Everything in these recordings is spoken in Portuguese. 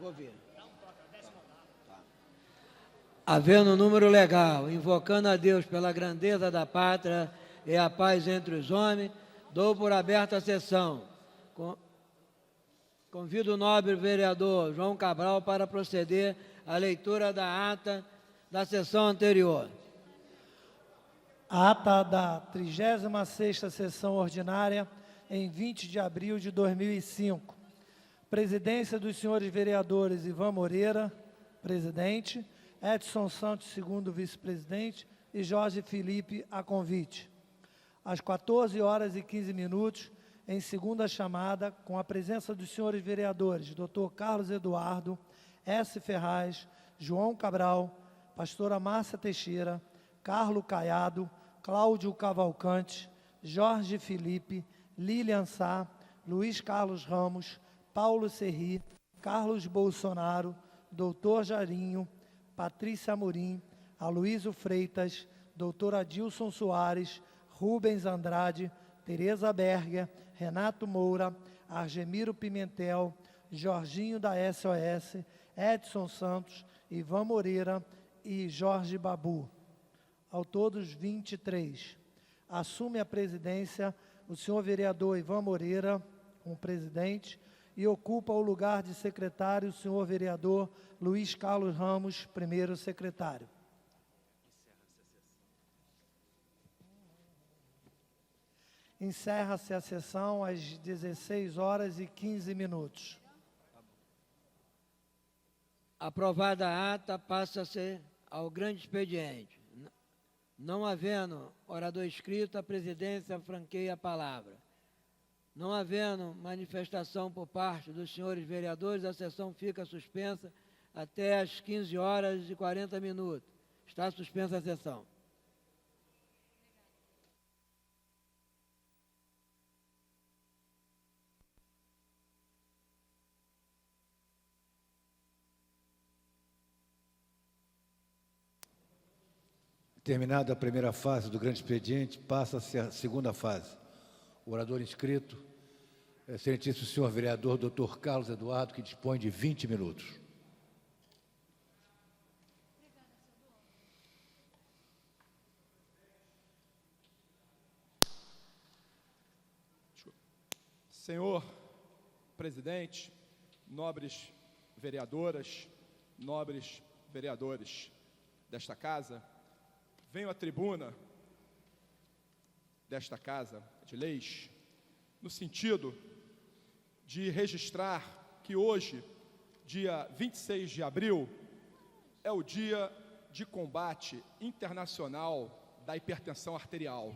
ouvir. Havendo número legal, invocando a Deus pela grandeza da pátria e a paz entre os homens, dou por aberta a sessão. Convido o nobre vereador João Cabral para proceder à leitura da ata da sessão anterior. A ata da 36ª sessão ordinária, em 20 de abril de 2005. Presidência dos senhores vereadores Ivan Moreira, presidente, Edson Santos, segundo vice-presidente, e Jorge Felipe, a convite. Às 14h15, em segunda chamada, com a presença dos senhores vereadores Dr. Carlos Eduardo, S. Ferraz, João Cabral, pastora Márcia Teixeira, Carlos Caiado, Cláudio Cavalcante, Jorge Felipe, Lilian Sá, Luiz Carlos Ramos, Paulo Serri, Carlos Bolsonaro, Dr. Jarinho, Patrícia Amorim, Aloysio Freitas, Dr. Adilson Soares, Rubens Andrade, Tereza Berger, Renato Moura, Argemiro Pimentel, Jorginho da SOS, Edson Santos, Ivan Moreira e Jorge Babu. Ao todos, 23. Assume a presidência o senhor vereador Ivan Moreira, como presidente, e ocupa o lugar de secretário o senhor vereador Luiz Carlos Ramos, primeiro secretário. Encerra-se a sessão às 16h15. Aprovada a ata, passa-se ao grande expediente. Não havendo orador inscrito, a presidência franqueia a palavra. Não havendo manifestação por parte dos senhores vereadores, a sessão fica suspensa até às 15h40. Está suspensa a sessão. Terminada a primeira fase do grande expediente, passa-se a segunda fase. O orador inscrito, excelentíssimo senhor vereador Dr. Carlos Eduardo, que dispõe de 20 minutos. Senhor presidente, nobres vereadoras, nobres vereadores desta casa, venho à tribuna desta Casa de Leis no sentido de registrar que hoje, dia 26 de abril, é o dia de combate internacional da hipertensão arterial.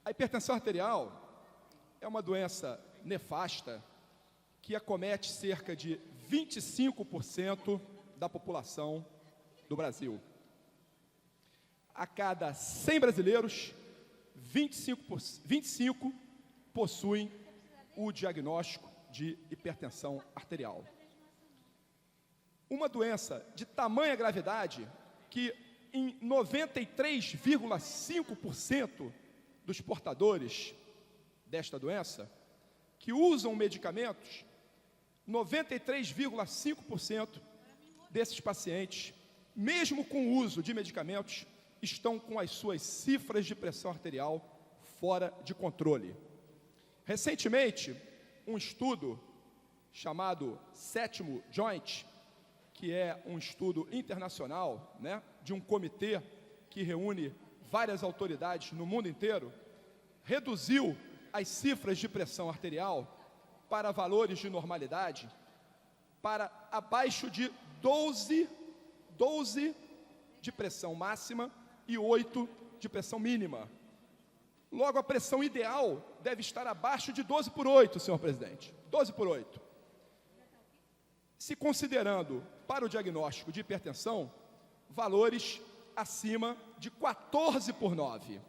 A hipertensão arterial é uma doença nefasta que acomete cerca de 25% da população do Brasil. A cada 100 brasileiros, 25 possuem o diagnóstico de hipertensão arterial. Uma doença de tamanha gravidade que em 93,5% dos portadores desta doença que usam medicamentos, 93,5% desses pacientes, mesmo com o uso de medicamentos, estão com as suas cifras de pressão arterial fora de controle. Recentemente, um estudo chamado Sétimo Joint, que é um estudo internacional, de um comitê que reúne várias autoridades no mundo inteiro, reduziu as cifras de pressão arterial para valores de normalidade para abaixo de 12 de pressão máxima e 8 de pressão mínima. Logo, a pressão ideal deve estar abaixo de 12/8, senhor presidente. 12/8. Se considerando, para o diagnóstico de hipertensão, valores acima de 14/9.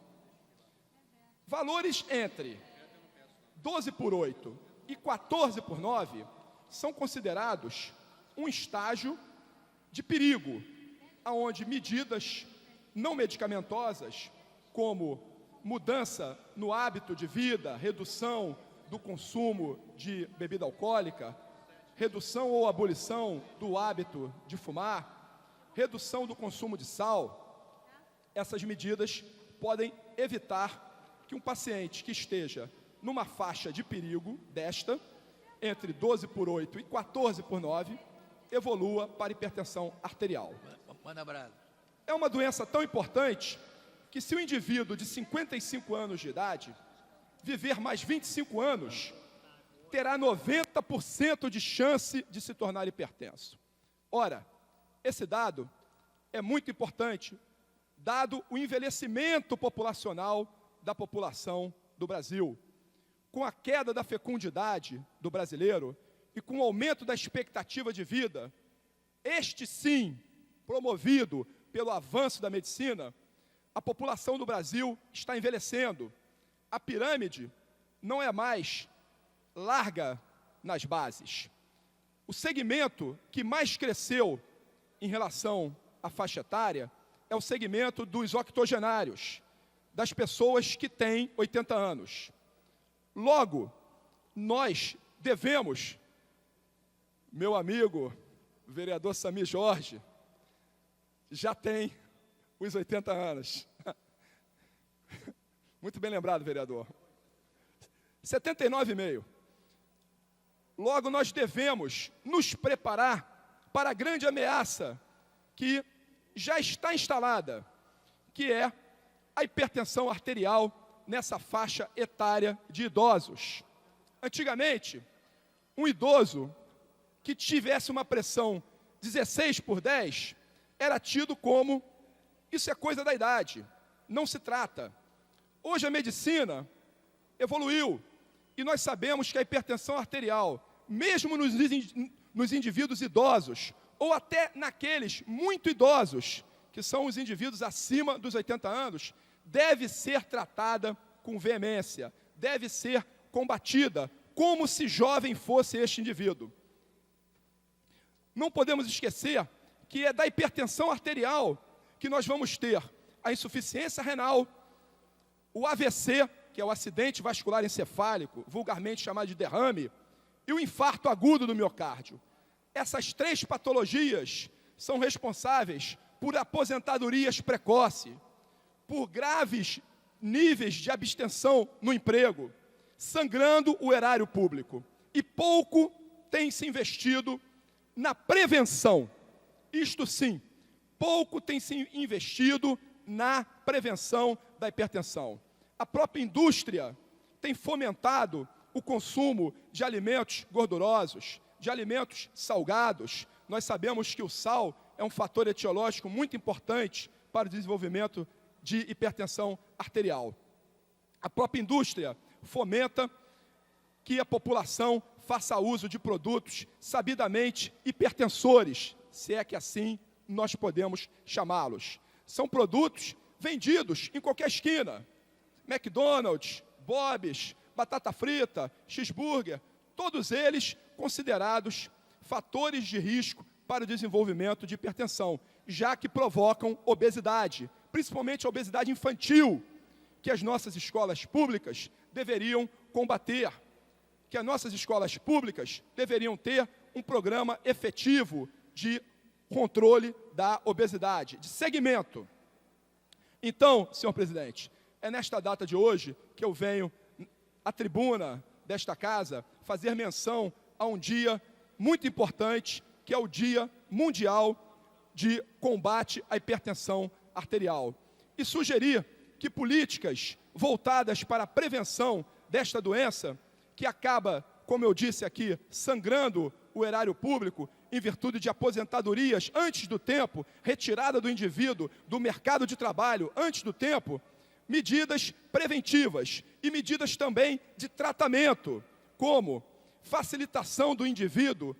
Valores entre 12/8 e 14/9 são considerados um estágio de perigo, onde medidas não medicamentosas, como mudança no hábito de vida, redução do consumo de bebida alcoólica, redução ou abolição do hábito de fumar, redução do consumo de sal, essas medidas podem evitar que um paciente que esteja numa faixa de perigo desta, entre 12/8 e 14/9, evolua para hipertensão arterial. Manda brasa. É uma doença tão importante que, se o indivíduo de 55 anos de idade viver mais 25 anos, terá 90% de chance de se tornar hipertenso. Ora, esse dado é muito importante, dado o envelhecimento populacional da população do Brasil. Com a queda da fecundidade do brasileiro e com o aumento da expectativa de vida, este sim, promovido pelo avanço da medicina, a população do Brasil está envelhecendo. A pirâmide não é mais larga nas bases. O segmento que mais cresceu em relação à faixa etária é o segmento dos octogenários, das pessoas que têm 80 anos. Logo, nós devemos, meu amigo, o vereador Sami Jorge, já tem os 80 anos. Muito bem lembrado, vereador. 79,5. Logo, nós devemos nos preparar para a grande ameaça que já está instalada, que é a hipertensão arterial nessa faixa etária de idosos. Antigamente, um idoso que tivesse uma pressão 16/10 era tido como, isso é coisa da idade, não se trata. Hoje a medicina evoluiu e nós sabemos que a hipertensão arterial, mesmo nos indivíduos idosos, ou até naqueles muito idosos, que são os indivíduos acima dos 80 anos, deve ser tratada com veemência, deve ser combatida, como se jovem fosse este indivíduo. Não podemos esquecer que é da hipertensão arterial que nós vamos ter a insuficiência renal, o AVC, que é o acidente vascular encefálico, vulgarmente chamado de derrame, e o infarto agudo do miocárdio. Essas três patologias são responsáveis por aposentadorias precoces, por graves níveis de abstenção no emprego, sangrando o erário público. E pouco tem se investido na prevenção. Isto sim, pouco tem se investido na prevenção da hipertensão. A própria indústria tem fomentado o consumo de alimentos gordurosos, de alimentos salgados. Nós sabemos que o sal é um fator etiológico muito importante para o desenvolvimento de hipertensão arterial. A própria indústria fomenta que a população faça uso de produtos sabidamente hipertensores, se é que assim nós podemos chamá-los. São produtos vendidos em qualquer esquina. McDonald's, Bob's, batata frita, cheeseburger, todos eles considerados fatores de risco para o desenvolvimento de hipertensão, já que provocam obesidade, principalmente a obesidade infantil, que as nossas escolas públicas deveriam combater, que as nossas escolas públicas deveriam ter um programa efetivo de controle da obesidade, de segmento. Então, senhor presidente, é nesta data de hoje que eu venho à tribuna desta casa fazer menção a um dia muito importante, que é o Dia Mundial de Combate à Hipertensão Arterial, e sugerir que políticas voltadas para a prevenção desta doença, que acaba, como eu disse aqui, sangrando o erário público em virtude de aposentadorias antes do tempo, retirada do indivíduo do mercado de trabalho antes do tempo, medidas preventivas e medidas também de tratamento, como facilitação do indivíduo,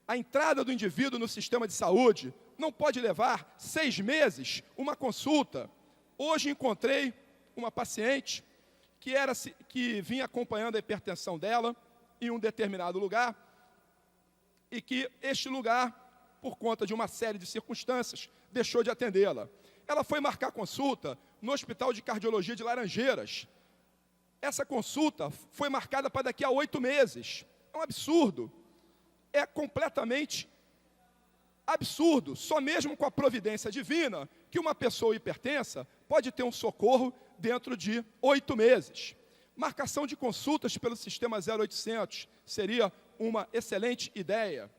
a entrada do indivíduo no sistema de saúde. Não pode levar 6 meses uma consulta. Hoje encontrei uma paciente que vinha acompanhando a hipertensão dela em um determinado lugar e que este lugar, por conta de uma série de circunstâncias, deixou de atendê-la. Ela foi marcar consulta no Hospital de Cardiologia de Laranjeiras. Essa consulta foi marcada para daqui a 8 meses. É um absurdo. é completamente absurdo, só mesmo com a providência divina, que uma pessoa hipertensa pode ter um socorro dentro de 8 meses. Marcação de consultas pelo sistema 0800 seria uma excelente ideia.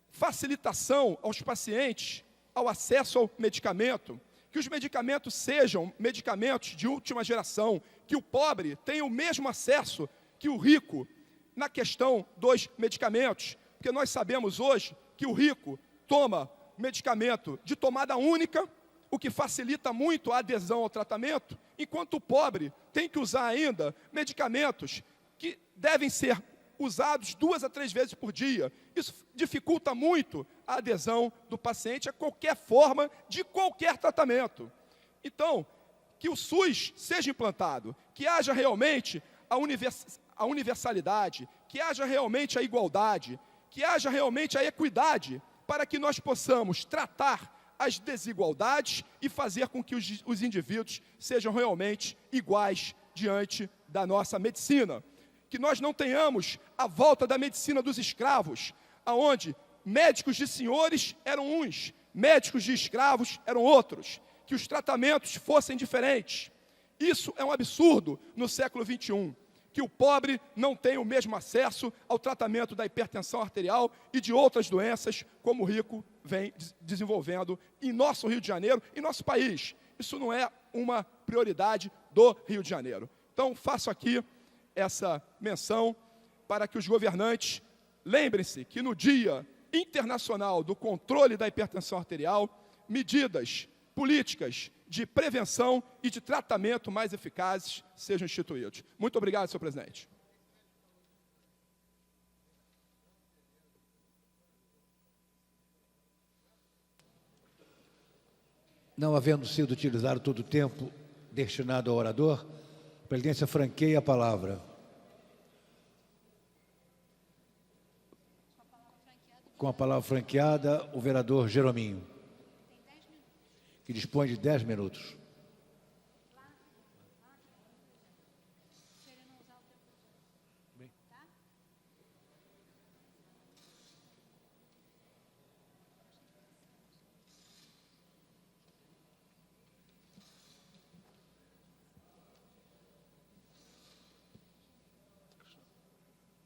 Facilitação aos pacientes ao acesso ao medicamento, que os medicamentos sejam medicamentos de última geração, que o pobre tenha o mesmo acesso que o rico na questão dos medicamentos, porque nós sabemos hoje que o rico toma medicamento de tomada única, o que facilita muito a adesão ao tratamento, enquanto o pobre tem que usar ainda medicamentos que devem ser usados 2 a 3 vezes por dia. Isso dificulta muito a adesão do paciente a qualquer forma de qualquer tratamento. Então, que o SUS seja implantado, que haja realmente a universalidade, que haja realmente a igualdade, que haja realmente a equidade, para que nós possamos tratar as desigualdades e fazer com que os indivíduos sejam realmente iguais diante da nossa medicina. Que nós não tenhamos a volta da medicina dos escravos, aonde médicos de senhores eram uns, médicos de escravos eram outros, que os tratamentos fossem diferentes. Isso é um absurdo no século XXI, que o pobre não tem o mesmo acesso ao tratamento da hipertensão arterial e de outras doenças, como o rico vem desenvolvendo em nosso Rio de Janeiro, em nosso país. Isso não é uma prioridade do Rio de Janeiro. Então, faço aqui essa menção para que os governantes lembrem-se que no Dia Internacional do Controle da Hipertensão Arterial, medidas políticas de prevenção e de tratamento mais eficazes sejam instituídos. Muito obrigado, senhor presidente. Não havendo sido utilizado todo o tempo destinado ao orador, a presidência franqueia a palavra. Com a palavra franqueada, o vereador Jerominho, que dispõe de 10 minutos.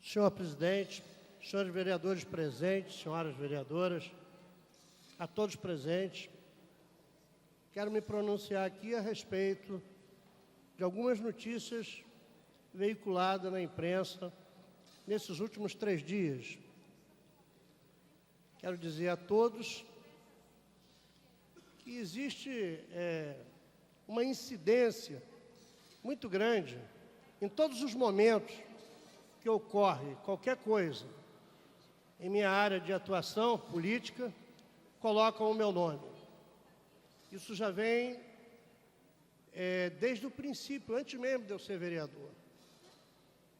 Senhor presidente, senhores vereadores presentes, senhoras vereadoras, a todos presentes, quero me pronunciar aqui a respeito de algumas notícias veiculadas na imprensa nesses últimos 3 dias. Quero dizer a todos que existe uma incidência muito grande em todos os momentos que ocorre qualquer coisa em minha área de atuação política, colocam o meu nome. Isso já vem desde o princípio, antes mesmo de eu ser vereador.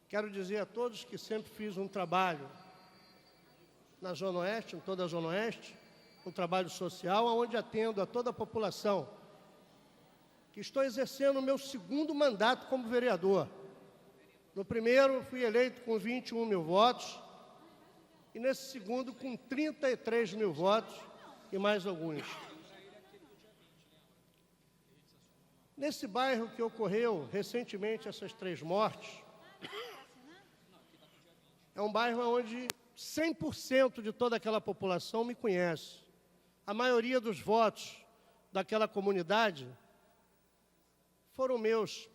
Quero dizer a todos que sempre fiz um trabalho na Zona Oeste, em toda a Zona Oeste, um trabalho social, onde atendo a toda a população, que estou exercendo o meu 2º mandato como vereador. No primeiro, fui eleito com 21 mil votos, e nesse segundo, com 33 mil votos, e mais alguns. Nesse bairro que ocorreu recentemente essas 3 mortes, é um bairro onde 100% de toda aquela população me conhece. A maioria dos votos daquela comunidade foram meus.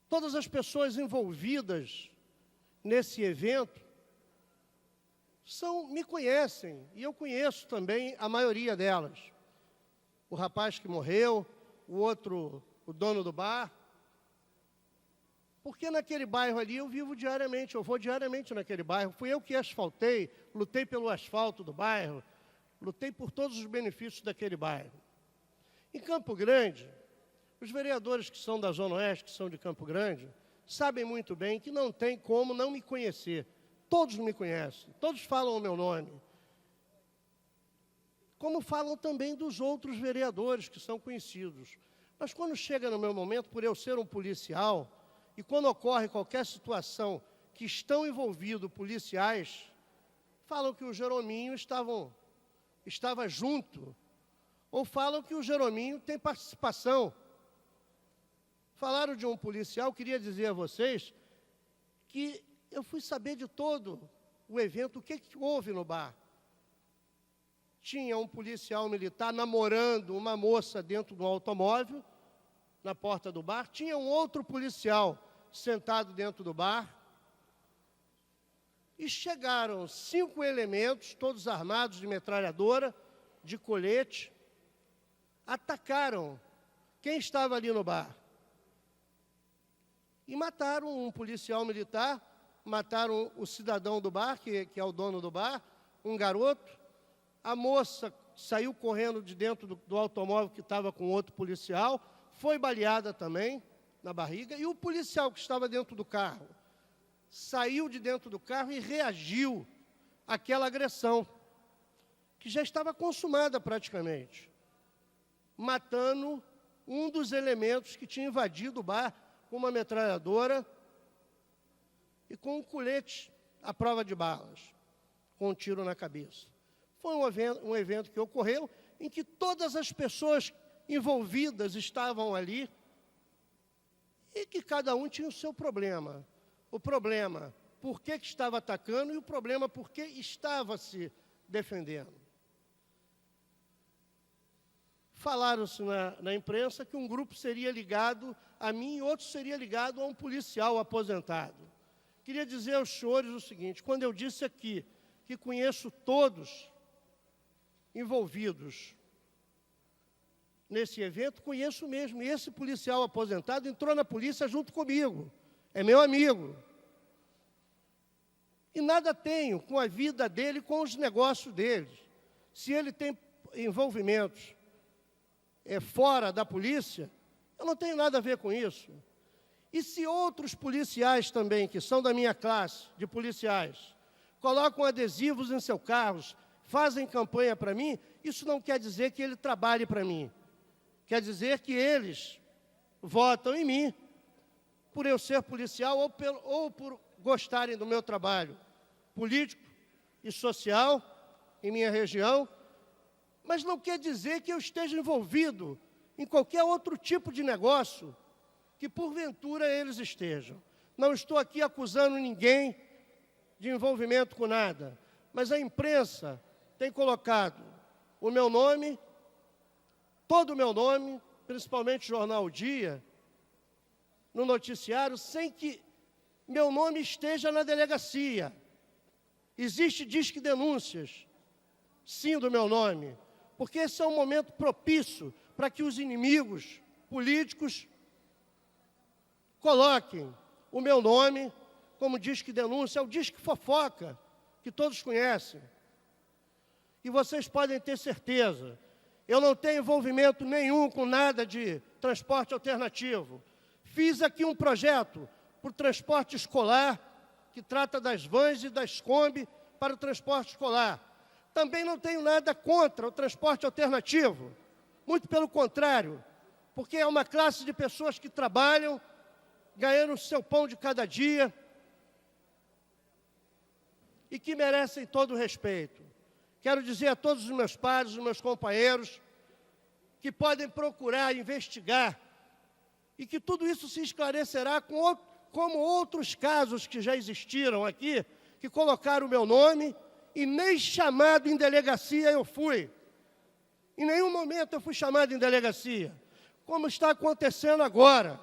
Todas as pessoas envolvidas nesse evento me conhecem, e eu conheço também a maioria delas. O rapaz que morreu, o outro, o dono do bar. Porque naquele bairro ali eu vivo diariamente, eu vou diariamente naquele bairro. Fui eu que asfaltei, lutei pelo asfalto do bairro, lutei por todos os benefícios daquele bairro. Em Campo Grande, os vereadores que são da Zona Oeste, que são de Campo Grande, sabem muito bem que não tem como não me conhecer. Todos me conhecem, todos falam o meu nome. Como falam também dos outros vereadores que são conhecidos. Mas quando chega no meu momento, por eu ser um policial, e quando ocorre qualquer situação que estão envolvidos policiais, falam que o Jerominho estava junto, ou falam que o Jerominho tem participação. Falaram de um policial, queria dizer a vocês que eu fui saber de todo o evento, o que houve no bar. Tinha um policial militar namorando uma moça dentro de um automóvel, na porta do bar. Tinha um outro policial sentado dentro do bar. E chegaram 5 elementos, todos armados de metralhadora, de colete, atacaram quem estava ali no bar. E mataram um policial militar, mataram o cidadão do bar, que é o dono do bar, um garoto. A moça saiu correndo de dentro do automóvel que estava com outro policial, foi baleada também na barriga, e o policial que estava dentro do carro saiu de dentro do carro e reagiu àquela agressão, que já estava consumada praticamente, matando um dos elementos que tinha invadido o bar com uma metralhadora e com um colete à prova de balas, com um tiro na cabeça. Foi um evento que ocorreu em que todas as pessoas envolvidas estavam ali e que cada um tinha o seu problema. O problema, por que estava atacando, e o problema, por que estava se defendendo. Falaram-se na imprensa que um grupo seria ligado a mim e outro seria ligado a um policial aposentado. Queria dizer aos senhores o seguinte: quando eu disse aqui que conheço todos envolvidos nesse evento, conheço mesmo. E esse policial aposentado entrou na polícia junto comigo. É meu amigo. E nada tenho com a vida dele, com os negócios dele. Se ele tem envolvimentos fora da polícia, eu não tenho nada a ver com isso. E se outros policiais também, que são da minha classe de policiais, colocam adesivos em seus carros, fazem campanha para mim, isso não quer dizer que ele trabalhe para mim. Quer dizer que eles votam em mim por eu ser policial ou por gostarem do meu trabalho político e social em minha região, mas não quer dizer que eu esteja envolvido em qualquer outro tipo de negócio que porventura eles estejam. Não estou aqui acusando ninguém de envolvimento com nada, mas a imprensa tem colocado o meu nome, todo o meu nome, principalmente o jornal O Dia, no noticiário, sem que meu nome esteja na delegacia. Existe disque denúncias, sim, do meu nome, porque esse é um momento propício para que os inimigos políticos coloquem o meu nome como disque denúncia, é o disque fofoca, que todos conhecem. E vocês podem ter certeza, eu não tenho envolvimento nenhum com nada de transporte alternativo. Fiz aqui um projeto para o transporte escolar, que trata das vans e das Kombi para o transporte escolar. Também não tenho nada contra o transporte alternativo, muito pelo contrário, porque é uma classe de pessoas que trabalham, ganhando o seu pão de cada dia e que merecem todo o respeito. Quero dizer a todos os meus pares, os meus companheiros, que podem procurar investigar e que tudo isso se esclarecerá como outros casos que já existiram aqui, que colocaram o meu nome e nem chamado em delegacia eu fui. Em nenhum momento eu fui chamado em delegacia, como está acontecendo agora.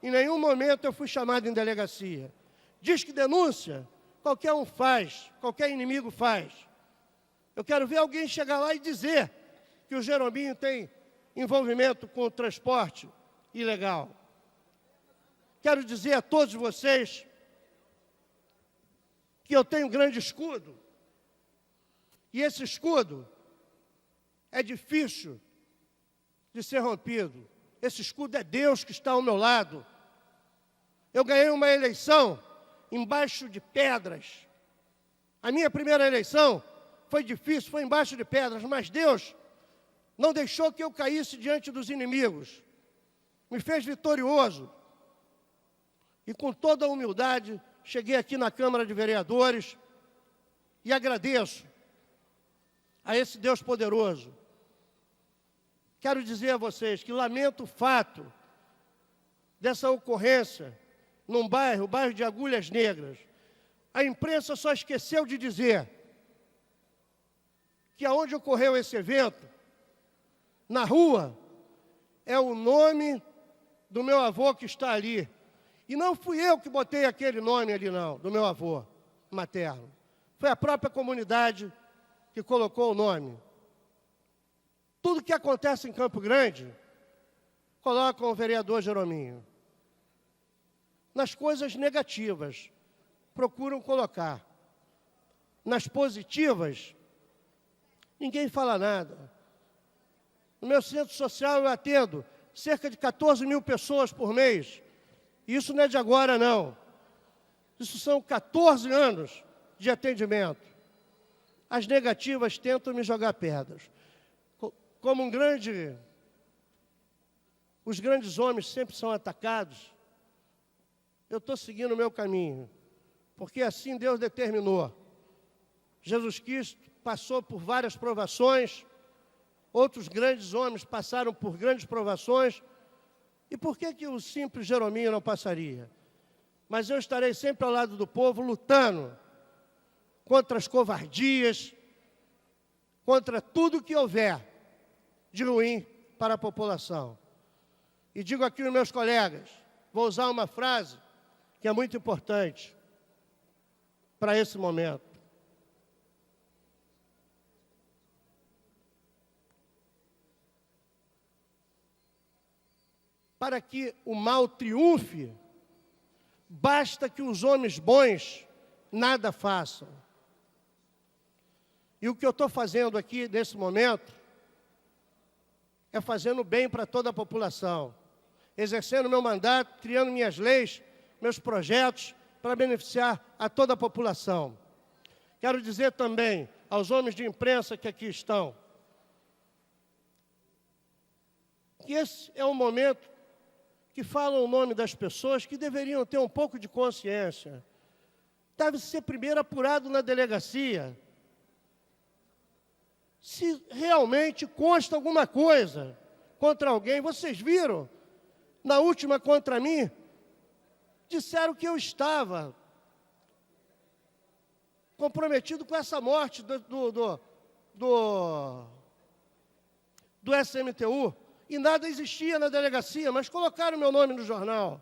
Em nenhum momento eu fui chamado em delegacia. Diz que denúncia, qualquer um faz, qualquer inimigo faz. Eu quero ver alguém chegar lá e dizer que o Jerominho tem envolvimento com o transporte ilegal. Quero dizer a todos vocês que eu tenho um grande escudo. E esse escudo é difícil de ser rompido. Esse escudo é Deus que está ao meu lado. Eu ganhei uma eleição embaixo de pedras. A minha primeira eleição foi difícil, foi embaixo de pedras, mas Deus não deixou que eu caísse diante dos inimigos. Me fez vitorioso. E com toda a humildade, cheguei aqui na Câmara de Vereadores e agradeço a esse Deus poderoso. Quero dizer a vocês que lamento o fato dessa ocorrência num bairro, o bairro de Agulhas Negras. A imprensa só esqueceu de dizer que aonde ocorreu esse evento, na rua, é o nome do meu avô que está ali. E não fui eu que botei aquele nome ali, não, do meu avô materno. Foi a própria comunidade que colocou o nome. Tudo que acontece em Campo Grande, colocam o vereador Jerominho. Nas coisas negativas, procuram colocar. Nas positivas, ninguém fala nada. No meu centro social eu atendo cerca de 14 mil pessoas por mês. E isso não é de agora, não. Isso são 14 anos de atendimento. As negativas tentam me jogar pedras. Como os grandes homens sempre são atacados, eu estou seguindo o meu caminho, porque assim Deus determinou. Jesus Cristo passou por várias provações, outros grandes homens passaram por grandes provações, e por que o simples Jerominho não passaria? Mas eu estarei sempre ao lado do povo, lutando contra as covardias, contra tudo que houver de ruim para a população. E digo aqui aos meus colegas, vou usar uma frase que é muito importante para esse momento. Para que o mal triunfe, basta que os homens bons nada façam. E o que eu estou fazendo aqui nesse momento é fazendo bem para toda a população, exercendo meu mandato, criando minhas leis, meus projetos para beneficiar a toda a população. Quero dizer também aos homens de imprensa que aqui estão, que esse é um momento que falam o nome das pessoas que deveriam ter um pouco de consciência. Deve ser primeiro apurado na delegacia. Se realmente consta alguma coisa contra alguém, vocês viram, na última contra mim, disseram que eu estava comprometido com essa morte do SMTU, e nada existia na delegacia, mas colocaram meu nome no jornal.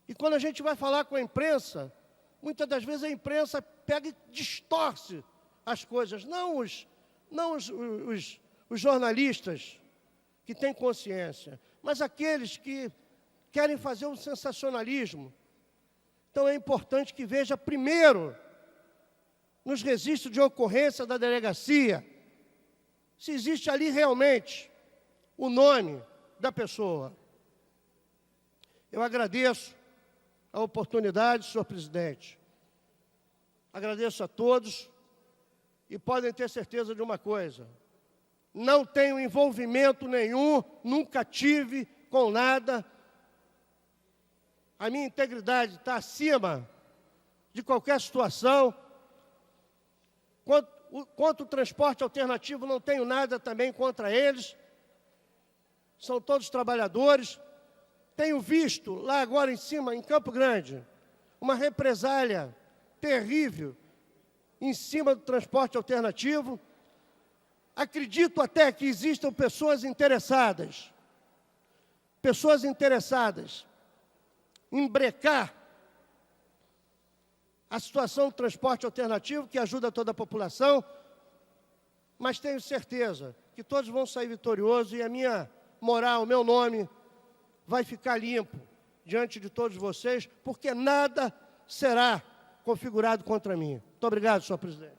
E quando a gente vai falar com a imprensa, muitas das vezes a imprensa pega e distorce as coisas, não os jornalistas que têm consciência, mas aqueles que querem fazer um sensacionalismo. Então é importante que veja primeiro, nos registros de ocorrência da delegacia, se existe ali realmente o nome da pessoa. Eu agradeço a oportunidade, senhor presidente. Agradeço a todos e podem ter certeza de uma coisa: não tenho envolvimento nenhum, nunca tive com nada. A minha integridade está acima de qualquer situação. Quanto o transporte alternativo, não tenho nada também contra eles. São todos trabalhadores. Tenho visto lá agora em cima, em Campo Grande, uma represália terrível em cima do transporte alternativo. Acredito até que existam pessoas interessadas em brecar a situação do transporte alternativo, que ajuda toda a população, mas tenho certeza que todos vão sair vitoriosos e a minha moral, o meu nome vai ficar limpo diante de todos vocês, porque nada será configurado contra mim. Muito obrigado, senhor presidente.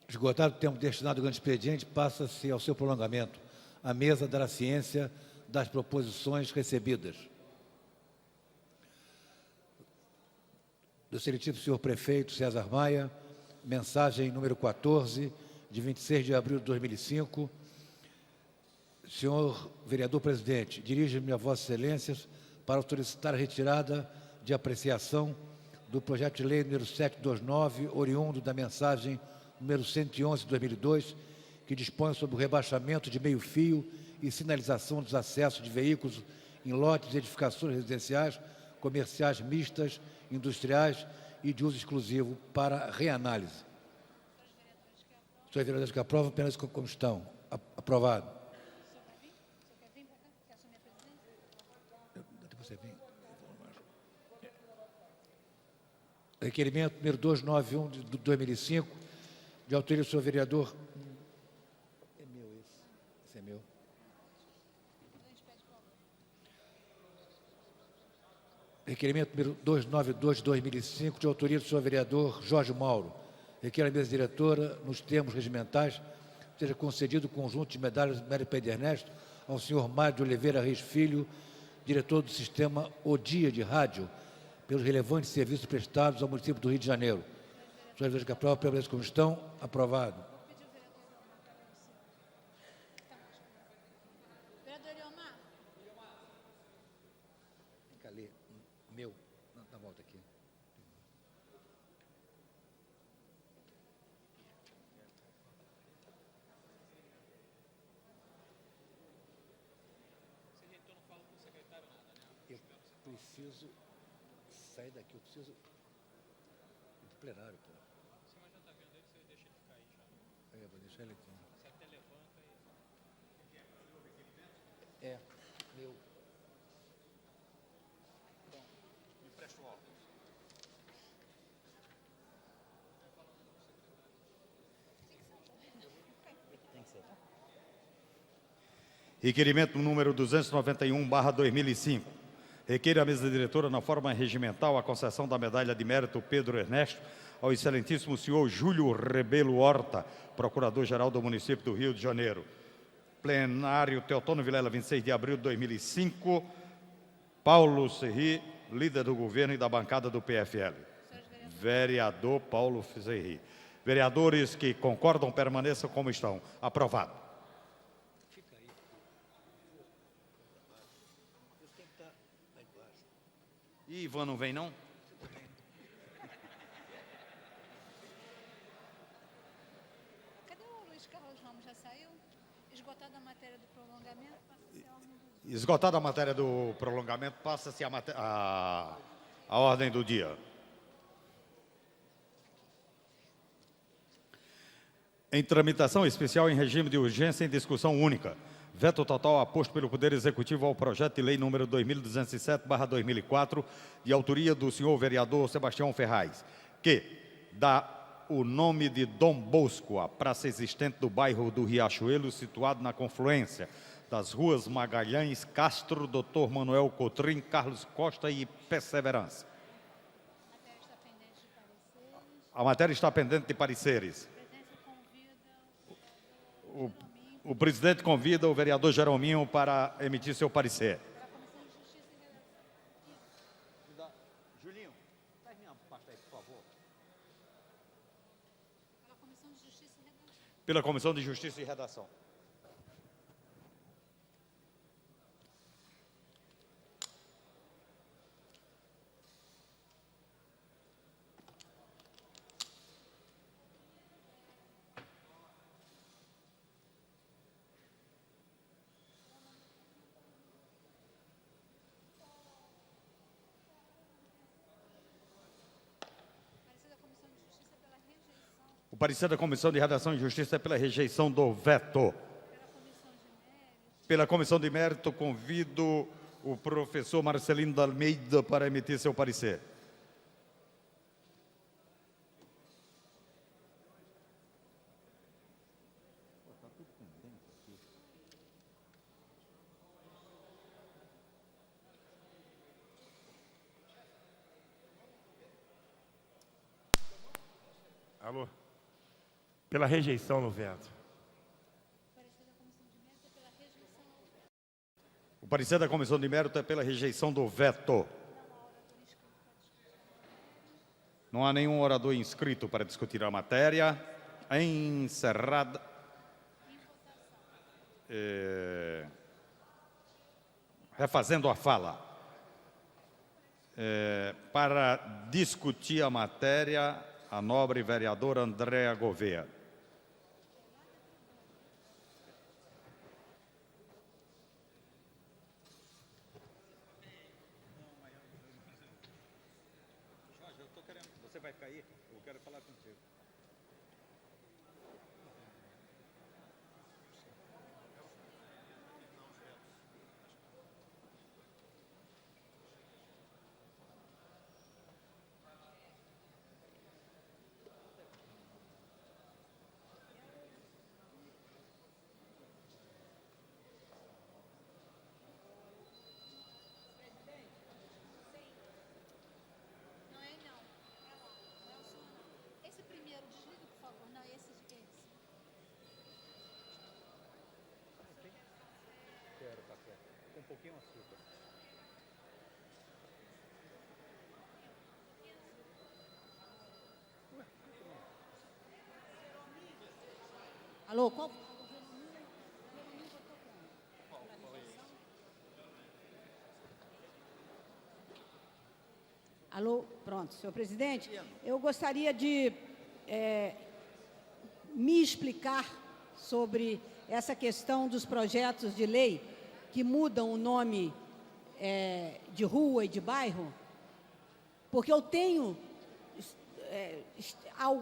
Esgotado o tempo destinado ao grande expediente, passa-se ao seu prolongamento. A mesa dará ciência das proposições recebidas. Do excelentíssimo senhor prefeito César Maia, mensagem número 14, de 26 de abril de 2005. Senhor vereador presidente, dirijo-me a Vossa Excelência para solicitar a retirada de apreciação do projeto de lei número 729, oriundo da mensagem número 111 de 2002, que dispõe sobre o rebaixamento de meio-fio e sinalização dos acessos de veículos em lotes de edificações residenciais, comerciais mistas, industriais e de uso exclusivo para reanálise. Senhores vereadores que aprovam, apenas como estão. Aprovado. Requerimento número 291 de 2005, de autoria do senhor vereador. É meu esse é meu. Requerimento número 292 de 2005, de autoria do senhor vereador Jorge Mauro. Requer a mesa diretora, nos termos regimentais, seja concedido o conjunto de medalhas do Mérito Pedro Ernesto ao senhor Mário de Oliveira Reis Filho, diretor do sistema O Dia de Rádio, pelos relevantes serviços prestados ao município do Rio de Janeiro. Senhores vereadores que aprovam, permaneçam como estão. Aprovado. Vereador Eliomar. Cadê? Meu. Na volta aqui. Eu preciso sair daqui, eu preciso do plenário, pô. Sim, mas já está vendo ele, você deixa ele ficar aí já. É, vou deixar ele aqui. Você até levanta e... É, meu. Me presta o óculos. Requerimento número 291/2005. Requer a mesa diretora, na forma regimental, a concessão da medalha de mérito Pedro Ernesto ao excelentíssimo senhor Júlio Rebelo Horta, procurador-geral do município do Rio de Janeiro. Plenário Teotônio Vilela, 26 de abril de 2005. Paulo Serri, líder do governo e da bancada do PFL. Vereador Paulo Serri. Vereadores que concordam, permaneçam como estão. Aprovado. E Ivan não vem, não? Cadê o Luiz Carlos Ramos? Já saiu? Esgotada a matéria do prolongamento, passa-se a ordem do dia. Esgotada a matéria do prolongamento, passa-se a ordem do dia. Em tramitação especial em regime de urgência em discussão única. Veto total aposto pelo Poder Executivo ao projeto de lei número 2207/2004, de autoria do senhor vereador Sebastião Ferraz, que dá o nome de Dom Bosco à praça existente do bairro do Riachuelo, situado na confluência das ruas Magalhães, Castro, Dr. Manuel Cotrim, Carlos Costa e Perseverança. A matéria está pendente de pareceres. O presidente convida o vereador Jerominho para emitir seu parecer. Julinho, traz minha pasta aí, por favor. Pela Comissão de Justiça e Redação. O parecer da Comissão de Redação e Justiça é pela rejeição do veto. Pela Comissão de Mérito, convido o professor Marcelino da Almeida para emitir seu parecer. Alô? Pela rejeição no veto. O parecer da Comissão de Mérito é pela rejeição do veto. Não há nenhum orador inscrito para discutir a matéria. Encerrada. refazendo a fala, para discutir a matéria, a nobre vereadora Andréa Gouveia. Você vai cair? Eu quero falar contigo. Não é não. É lá. Não é o senhor não. Esse primeiro, desliga, por favor. Não, esse de quem? Quero café. Com um pouquinho de açúcar. Alô, qual? Alô, pronto, senhor presidente. Eu gostaria de me explicar sobre essa questão dos projetos de lei que mudam o nome de rua e de bairro, porque eu tenho,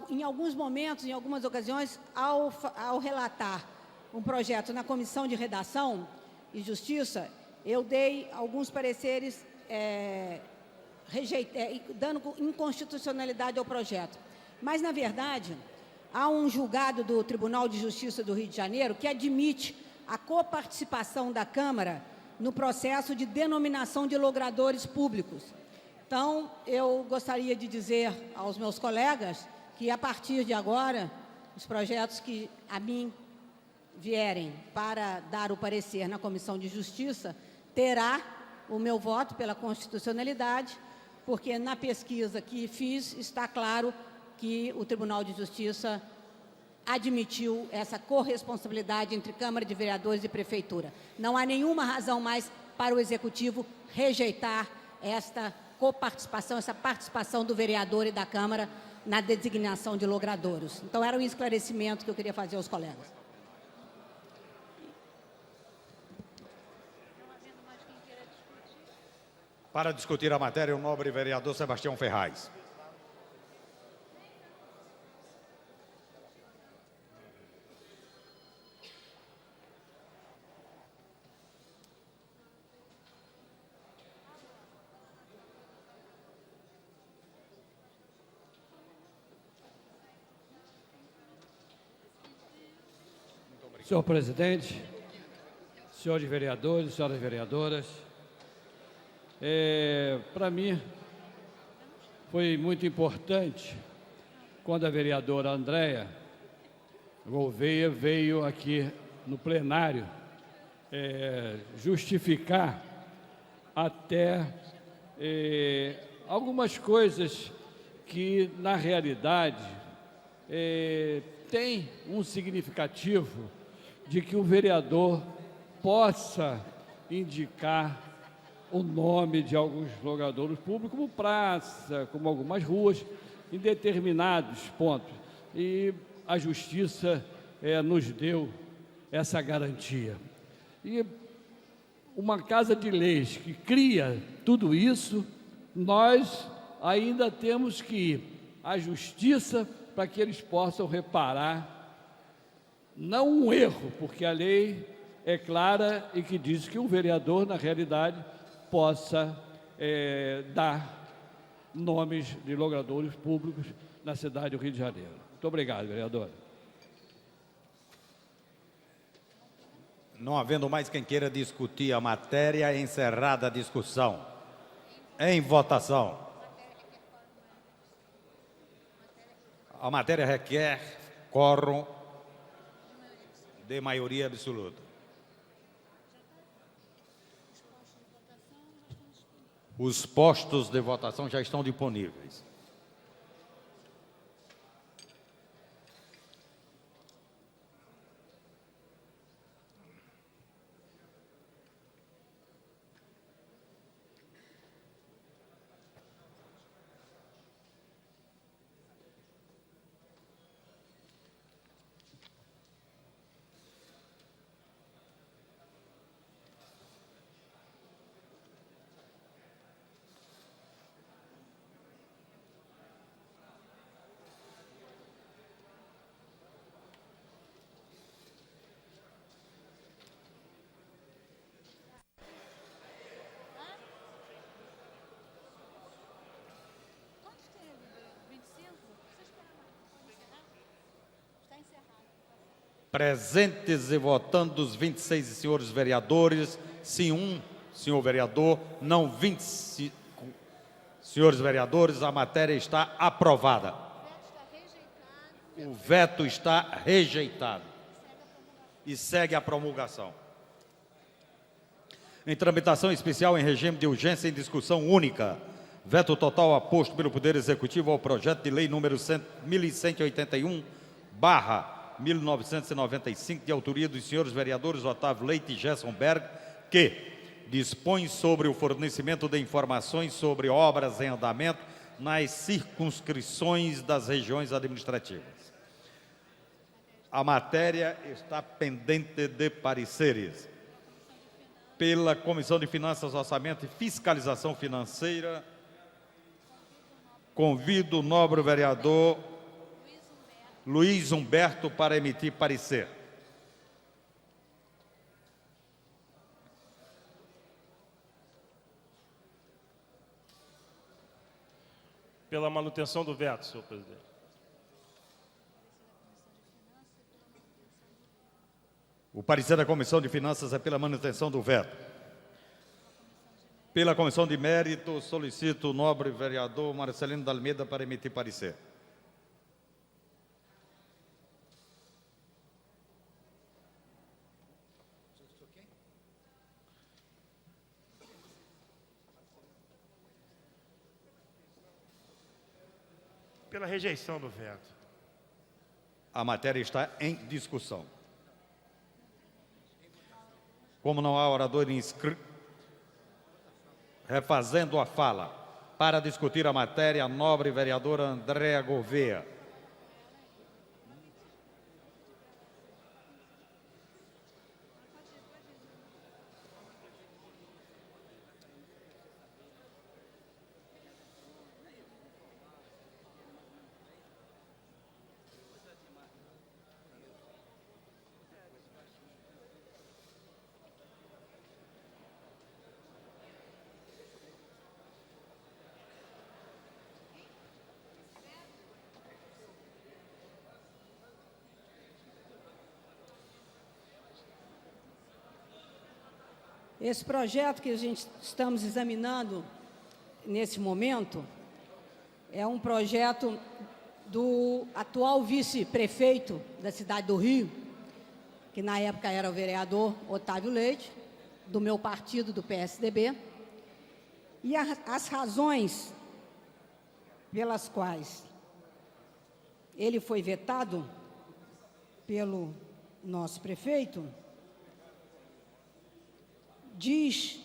em alguns momentos, em algumas ocasiões, ao relatar um projeto na Comissão de Redação e Justiça, eu dei alguns pareceres dando inconstitucionalidade ao projeto. Mas, na verdade, há um julgado do Tribunal de Justiça do Rio de Janeiro que admite a coparticipação da Câmara no processo de denominação de logradores públicos. Então, eu gostaria de dizer aos meus colegas que, a partir de agora, os projetos que a mim vierem para dar o parecer na Comissão de Justiça terá o meu voto pela constitucionalidade, porque na pesquisa que fiz está claro que o Tribunal de Justiça admitiu essa corresponsabilidade entre Câmara de Vereadores e Prefeitura. Não há nenhuma razão mais para o Executivo rejeitar esta coparticipação, essa participação do vereador e da Câmara na designação de logradouros. Então, era um esclarecimento que eu queria fazer aos colegas. Para discutir a matéria, o nobre vereador Sebastião Ferraz. Senhor presidente, senhores vereadores, senhoras vereadoras, para mim foi muito importante quando a vereadora Andréa Gouveia veio aqui no plenário justificar até algumas coisas que, na realidade, têm um significativo de que o vereador possa indicar o nome de alguns logradouros públicos, como praça, como algumas ruas, em determinados pontos. E a Justiça nos deu essa garantia. E uma casa de leis que cria tudo isso, nós ainda temos que ir à Justiça para que eles possam reparar, não um erro, porque a lei é clara e que diz que um vereador, na realidade, possa dar nomes de logradouros públicos na cidade do Rio de Janeiro. Muito obrigado, vereadora. Não havendo mais quem queira discutir a matéria, encerrada a discussão. Em votação. A matéria requer quórum de maioria absoluta. Os postos de votação já estão disponíveis. Presentes e votando os 26 senhores vereadores, sim, um senhor vereador, não 25 senhores vereadores, a matéria está aprovada. O veto está rejeitado. E segue a promulgação. Em tramitação especial em regime de urgência em discussão única. Veto total aposto pelo Poder Executivo ao projeto de lei número 1181/1995, de autoria dos senhores vereadores Otávio Leite e Gerson Berg, que dispõe sobre o fornecimento de informações sobre obras em andamento nas circunscrições das regiões administrativas. A matéria está pendente de pareceres. Pela Comissão de Finanças, Orçamento e Fiscalização Financeira, convido o nobre vereador Luiz Humberto para emitir parecer. Pela manutenção do veto, senhor presidente. O parecer da Comissão de Finanças é pela manutenção do veto. Pela Comissão de Mérito, solicito o nobre vereador Marcelino de Almeida para emitir parecer. Pela rejeição do veto. A matéria está em discussão. Como não há orador inscrito, refazendo a fala, para discutir a matéria, a nobre vereadora Andréa Gouveia. Esse projeto que a gente estamos examinando nesse momento é um projeto do atual vice-prefeito da cidade do Rio, que na época era o vereador Otávio Leite, do meu partido, do PSDB, e as razões pelas quais ele foi vetado pelo nosso prefeito diz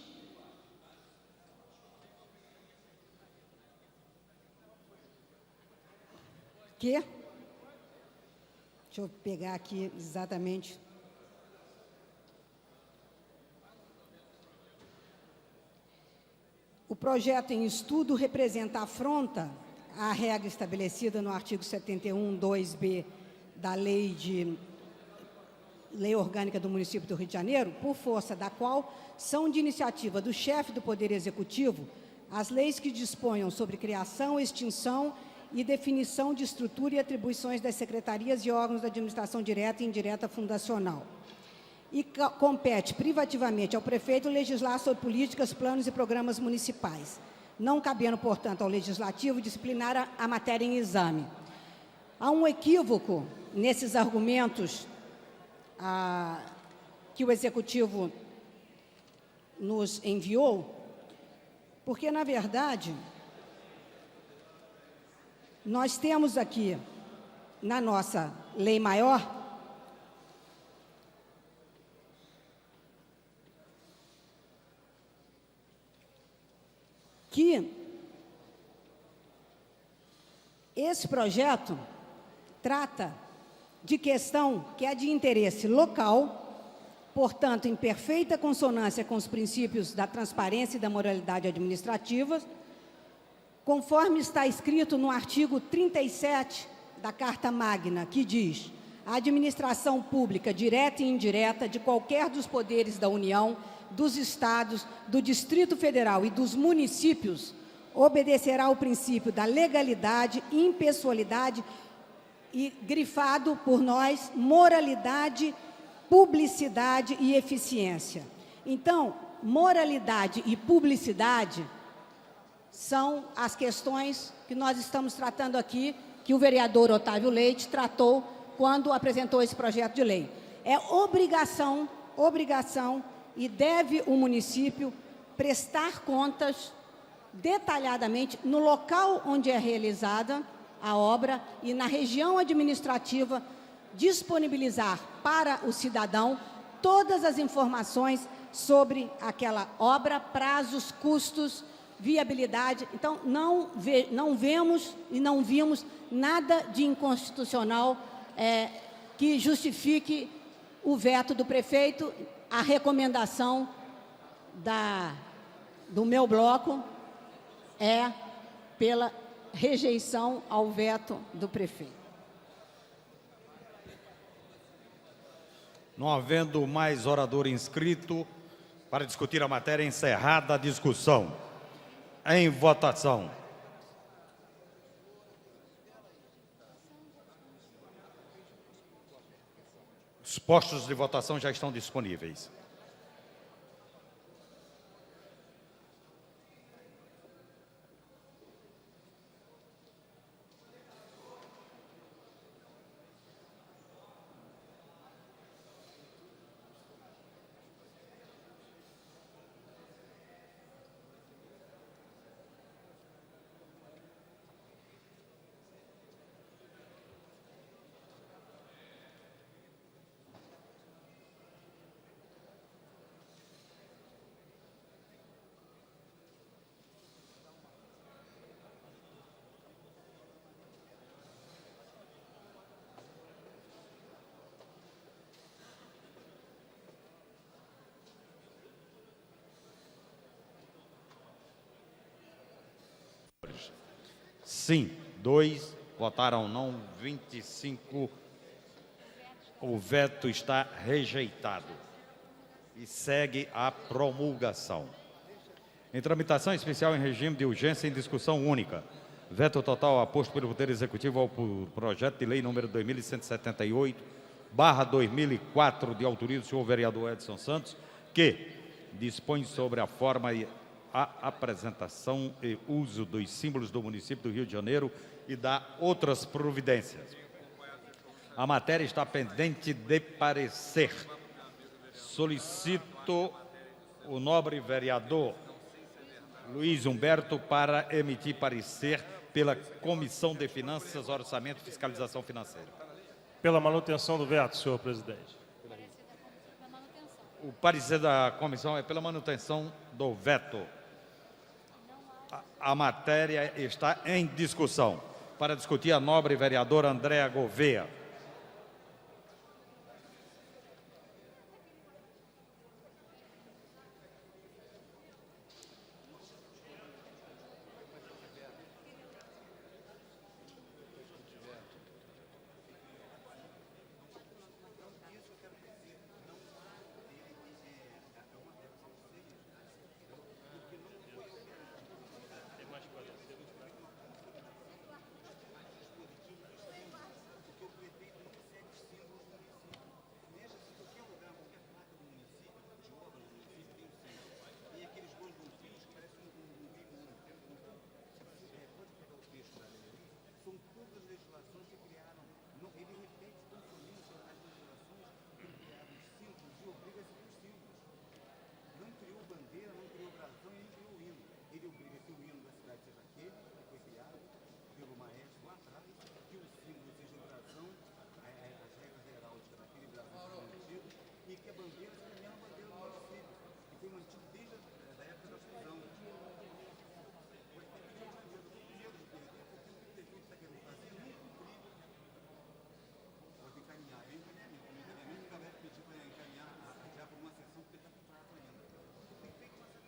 que, deixa eu pegar aqui exatamente, o projeto em estudo representa afronta à regra estabelecida no artigo 71, 2b da Lei Orgânica do Município do Rio de Janeiro, por força da qual são de iniciativa do chefe do Poder Executivo as leis que disponham sobre criação, extinção e definição de estrutura e atribuições das secretarias e órgãos da administração direta e indireta fundacional. E compete privativamente ao prefeito legislar sobre políticas, planos e programas municipais, não cabendo, portanto, ao Legislativo disciplinar a matéria em exame. Há um equívoco nesses argumentos que o Executivo nos enviou, porque, na verdade, nós temos aqui, na nossa lei maior, que esse projeto trata de questão que é de interesse local, portanto, em perfeita consonância com os princípios da transparência e da moralidade administrativa, conforme está escrito no artigo 37 da Carta Magna, que diz: a administração pública, direta e indireta, de qualquer dos poderes da União, dos Estados, do Distrito Federal e dos municípios, obedecerá ao princípio da legalidade, impessoalidade e grifado por nós, moralidade, publicidade e eficiência. Então, moralidade e publicidade são as questões que nós estamos tratando aqui, que o vereador Otávio Leite tratou quando apresentou esse projeto de lei. É obrigação e deve o município prestar contas detalhadamente no local onde é realizada a obra e na região administrativa, disponibilizar para o cidadão todas as informações sobre aquela obra, prazos, custos, viabilidade. Então, não vemos e não vimos nada de inconstitucional que justifique o veto do prefeito. A recomendação do meu bloco é pela rejeição ao veto do prefeito. Não havendo mais orador inscrito para discutir a matéria, encerrada a discussão. Em votação. Os postos de votação já estão disponíveis. Sim, 2, votaram não, 25. O veto está rejeitado. E segue a promulgação. Em tramitação especial em regime de urgência em discussão única. Veto total aposto pelo Poder Executivo ao projeto de lei número 2178/2004, de autoria do senhor vereador Edson Santos, que dispõe sobre a forma e a apresentação e uso dos símbolos do município do Rio de Janeiro e dá outras providências. A matéria está pendente de parecer. Solicito o nobre vereador Luiz Humberto para emitir parecer pela Comissão de Finanças, Orçamento e Fiscalização Financeira. Pela manutenção do veto, senhor presidente. O parecer da comissão é pela manutenção do veto. A matéria está em discussão. Para discutir, a nobre vereadora Andréa Gouveia.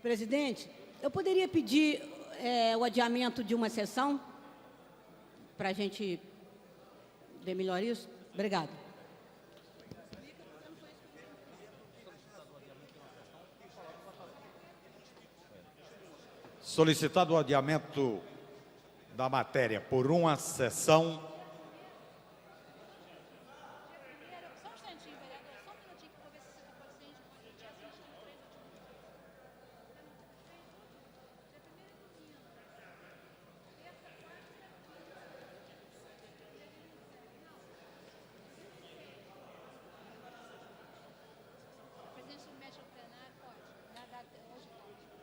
Presidente, eu poderia pedir o adiamento de uma sessão para a gente ver melhor isso? Obrigada. Solicitado o adiamento da matéria por uma sessão,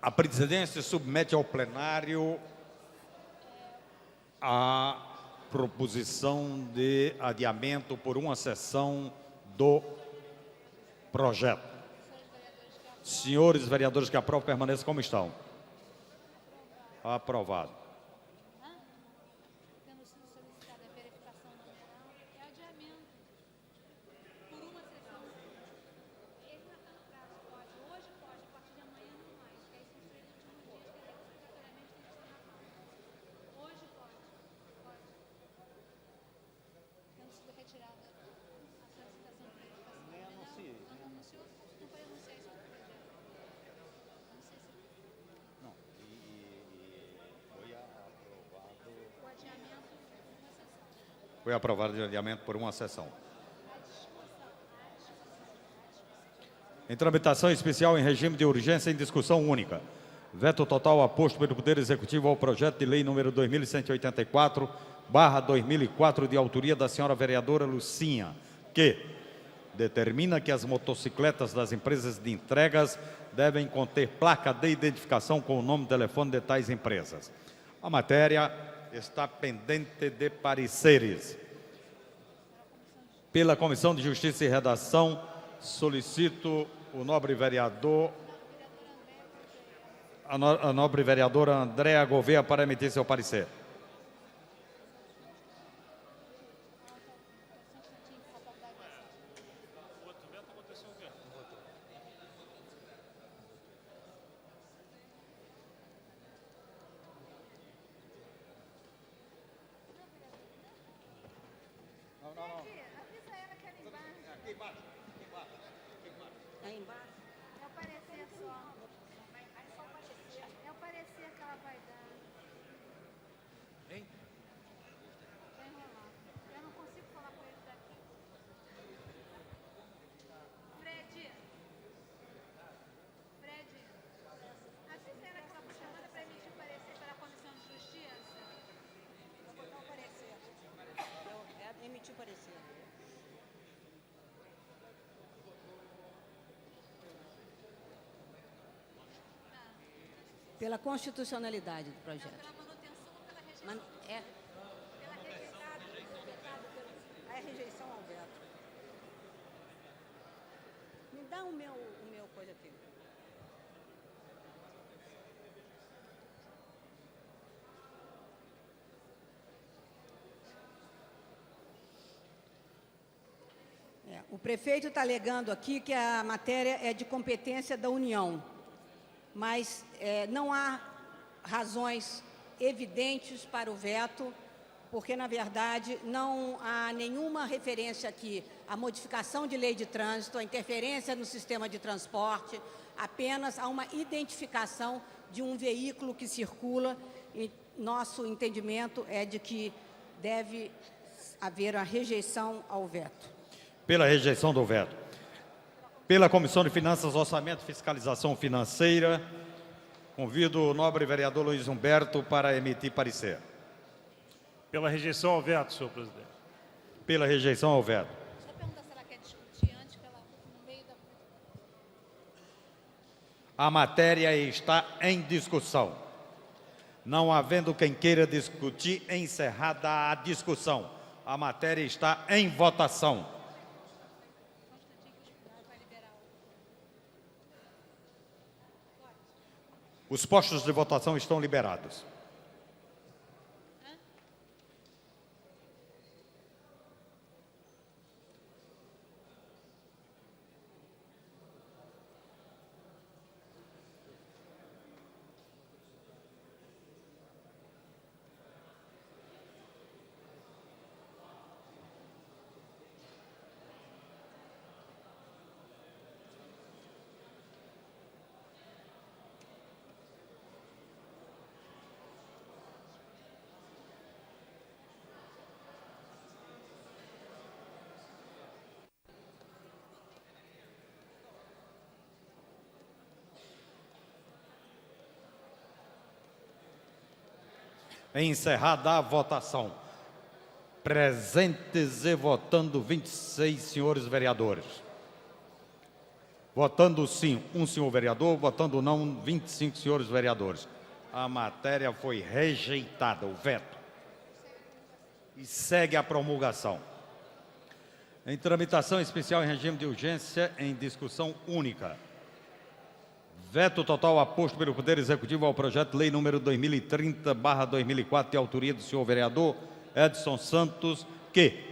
A presidência submete ao plenário a proposição de adiamento por uma sessão do projeto. Senhores vereadores que aprovam, permaneçam como estão. Aprovado. Tendo sido solicitada a verificação numeral, é adiamento por uma sessão. Ele não está no prazo, pode. Hoje pode, a partir de amanhã não mais, que aí são os 3 últimos dias que ele obrigatoriamente tem que estar na pauta. Hoje pode. Tendo sido retirada a solicitação de verificação numeral. Não anunciou? Não foi anunciar isso no projeto. Não sei se... Não, foi aprovado. O adiamento por uma sessão. Foi aprovado o adiamento por uma sessão. Em tramitação especial em regime de urgência em discussão única. Veto total aposto pelo Poder Executivo ao projeto de lei número 2184/2004, de autoria da senhora vereadora Lucinha, que determina que as motocicletas das empresas de entregas devem conter placa de identificação com o nome e telefone de tais empresas. A matéria está pendente de pareceres. Pela Comissão de Justiça e Redação, solicito o nobre vereador, a nobre vereadora Andréa Gouveia para emitir seu parecer. Avisa ela que ela embaixo. Aqui embaixo. Aí embaixo. É o parecer só. É o parecer que ela vai dar. Hein? Vai enrolar. Eu não consigo falar com ele daqui. Fred. Avisa ela que ela foi chamada para emitir o parecer pela Comissão de Justiça. Vou botar o parecer. Eu emiti o parecer. Pela constitucionalidade do projeto. Pela manutenção ou pela rejeição? Pela rejeitada. A rejeição ao veto. Me dá o meu coisa aqui. O prefeito está alegando aqui que a matéria é de competência da União, mas não há razões evidentes para o veto, porque, na verdade, não há nenhuma referência aqui à modificação de lei de trânsito, à interferência no sistema de transporte, apenas há uma identificação de um veículo que circula, e nosso entendimento é de que deve haver a rejeição ao veto. Pela rejeição do veto. Pela Comissão de Finanças, Orçamento e Fiscalização Financeira, convido o nobre vereador Luiz Humberto para emitir parecer. Pela rejeição ao veto, senhor presidente. Pela rejeição ao veto. Só perguntar se ela quer discutir antes que ela no meio da... A matéria está em discussão. Não havendo quem queira discutir, encerrada a discussão. A matéria está em votação. Os postos de votação estão liberados. Encerrada a votação. Presentes e votando 26 senhores vereadores. Votando sim, um senhor vereador. Votando não, 25 senhores vereadores. A matéria foi rejeitada, o veto. E segue a promulgação. Em tramitação especial em regime de urgência, em discussão única. Veto total aposto pelo Poder Executivo ao projeto de lei número 2030/2004, de autoria do senhor vereador Edson Santos, que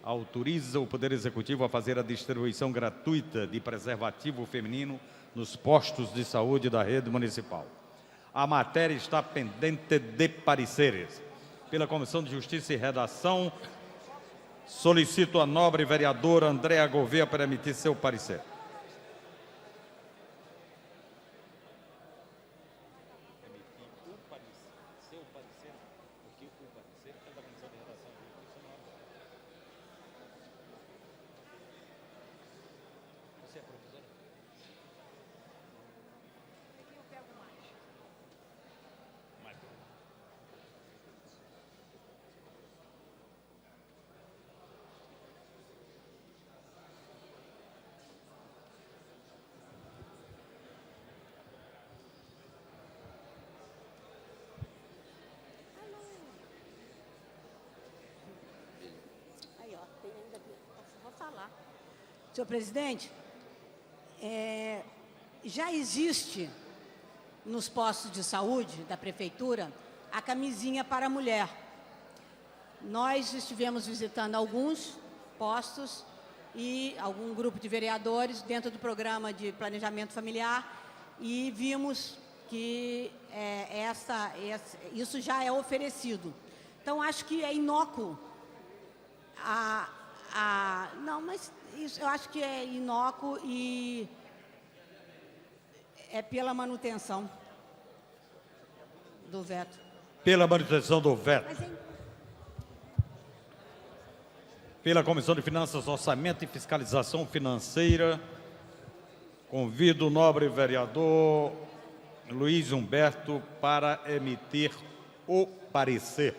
autoriza o Poder Executivo a fazer a distribuição gratuita de preservativo feminino nos postos de saúde da rede municipal. A matéria está pendente de pareceres. Pela Comissão de Justiça e Redação, solicito a nobre vereadora Andréa Gouveia para emitir seu parecer. Senhor presidente, já existe nos postos de saúde da prefeitura a camisinha para a mulher. Nós estivemos visitando alguns postos e algum grupo de vereadores dentro do programa de planejamento familiar e vimos que isso já é oferecido. Então, acho que é inócuo não, mas isso eu acho que é inócuo e é pela manutenção do veto. Pela manutenção do veto. Pela Comissão de Finanças, Orçamento e Fiscalização Financeira, convido o nobre vereador Luiz Humberto para emitir o parecer.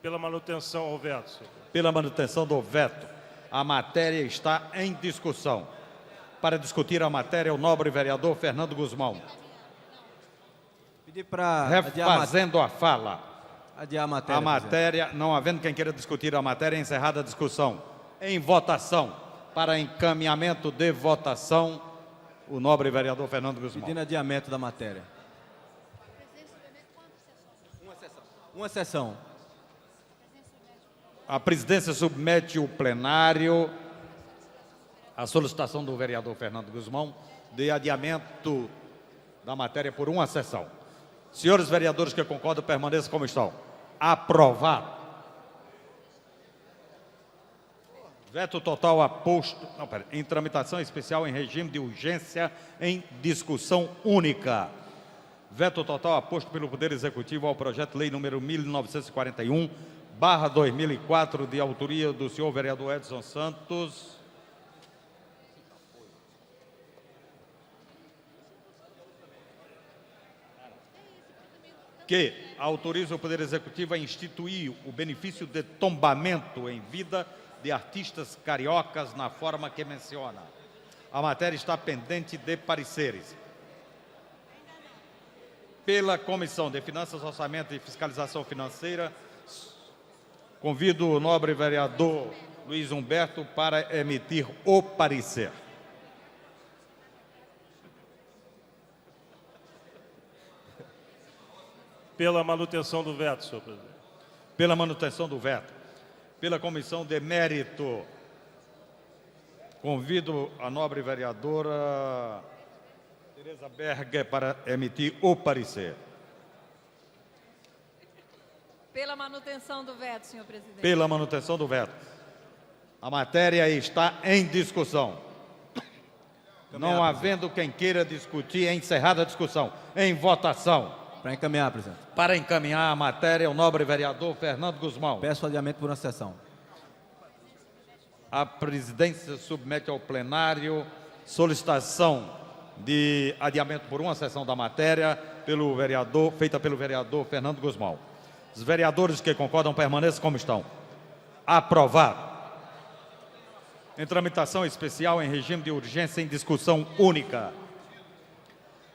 Pela manutenção ao veto, senhor. Pela manutenção do veto. A matéria está em discussão. Para discutir a matéria, o nobre vereador Fernando Guzmão. Pedir para refazendo a fala. Adiar a matéria. A matéria, não havendo quem queira discutir a matéria, encerrada a discussão. Em votação, para encaminhamento de votação, o nobre vereador Fernando Guzmão. Pedindo adiamento da matéria. Uma sessão. A presidência submete o plenário à solicitação do vereador Fernando Guzmão de adiamento da matéria por uma sessão. Senhores vereadores que concordam, permaneçam como estão. Aprovado. Veto total aposto. Não, pera. Em tramitação especial em regime de urgência em discussão única. Veto total aposto pelo Poder Executivo ao projeto de lei número 1941/2004, de autoria do senhor vereador Edson Santos. Que autoriza o Poder Executivo a instituir o benefício de tombamento em vida de artistas cariocas na forma que menciona. A matéria está pendente de pareceres. Pela Comissão de Finanças, Orçamento e Fiscalização Financeira, convido o nobre vereador Luiz Humberto para emitir o parecer. Pela manutenção do veto, senhor presidente. Pela manutenção do veto. Pela Comissão de Mérito, convido a nobre vereadora Tereza Berger para emitir o parecer. Pela manutenção do veto, senhor presidente. Pela manutenção do veto. A matéria está em discussão. Não havendo quem queira discutir, é encerrada a discussão. Em votação. Para encaminhar, presidente. Para encaminhar a matéria, o nobre vereador Fernando Guzmão. Peço adiamento por uma sessão. A presidência submete ao plenário solicitação de adiamento por uma sessão da matéria feita pelo vereador Fernando Guzmão. Os vereadores que concordam permaneçam como estão. Aprovado. Em tramitação especial em regime de urgência em discussão única.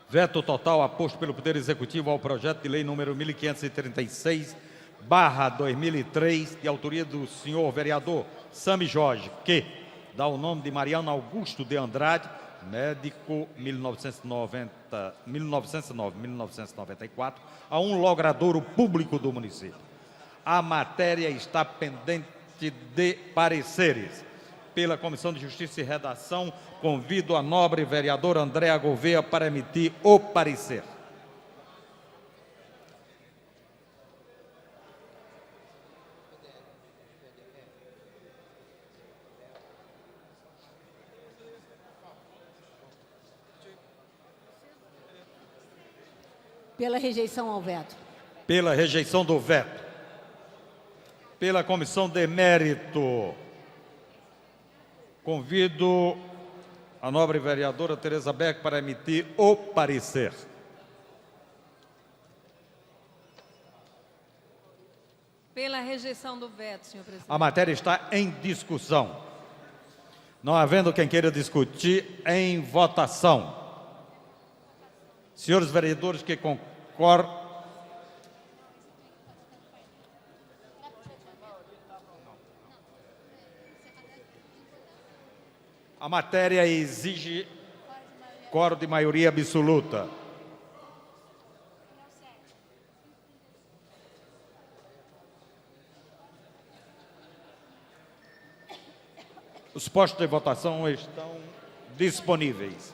Veto total aposto pelo Poder Executivo ao projeto de lei número 1536/2003, de autoria do senhor vereador Sami Jorge, que dá o nome de Mariano Augusto de Andrade, médico 1909-1994, a um logradouro público do município. A matéria está pendente de pareceres. Pela Comissão de Justiça e Redação, convido a nobre vereadora Andréa Gouveia para emitir o parecer. Pela rejeição ao veto. Pela rejeição do veto. Pela Comissão de Mérito, convido a nobre vereadora Tereza Beck para emitir o parecer. Pela rejeição do veto, senhor presidente. A matéria está em discussão. Não havendo quem queira discutir, em votação. Senhores vereadores que concordam. A matéria exige quórum de maioria absoluta. Os postos de votação estão disponíveis.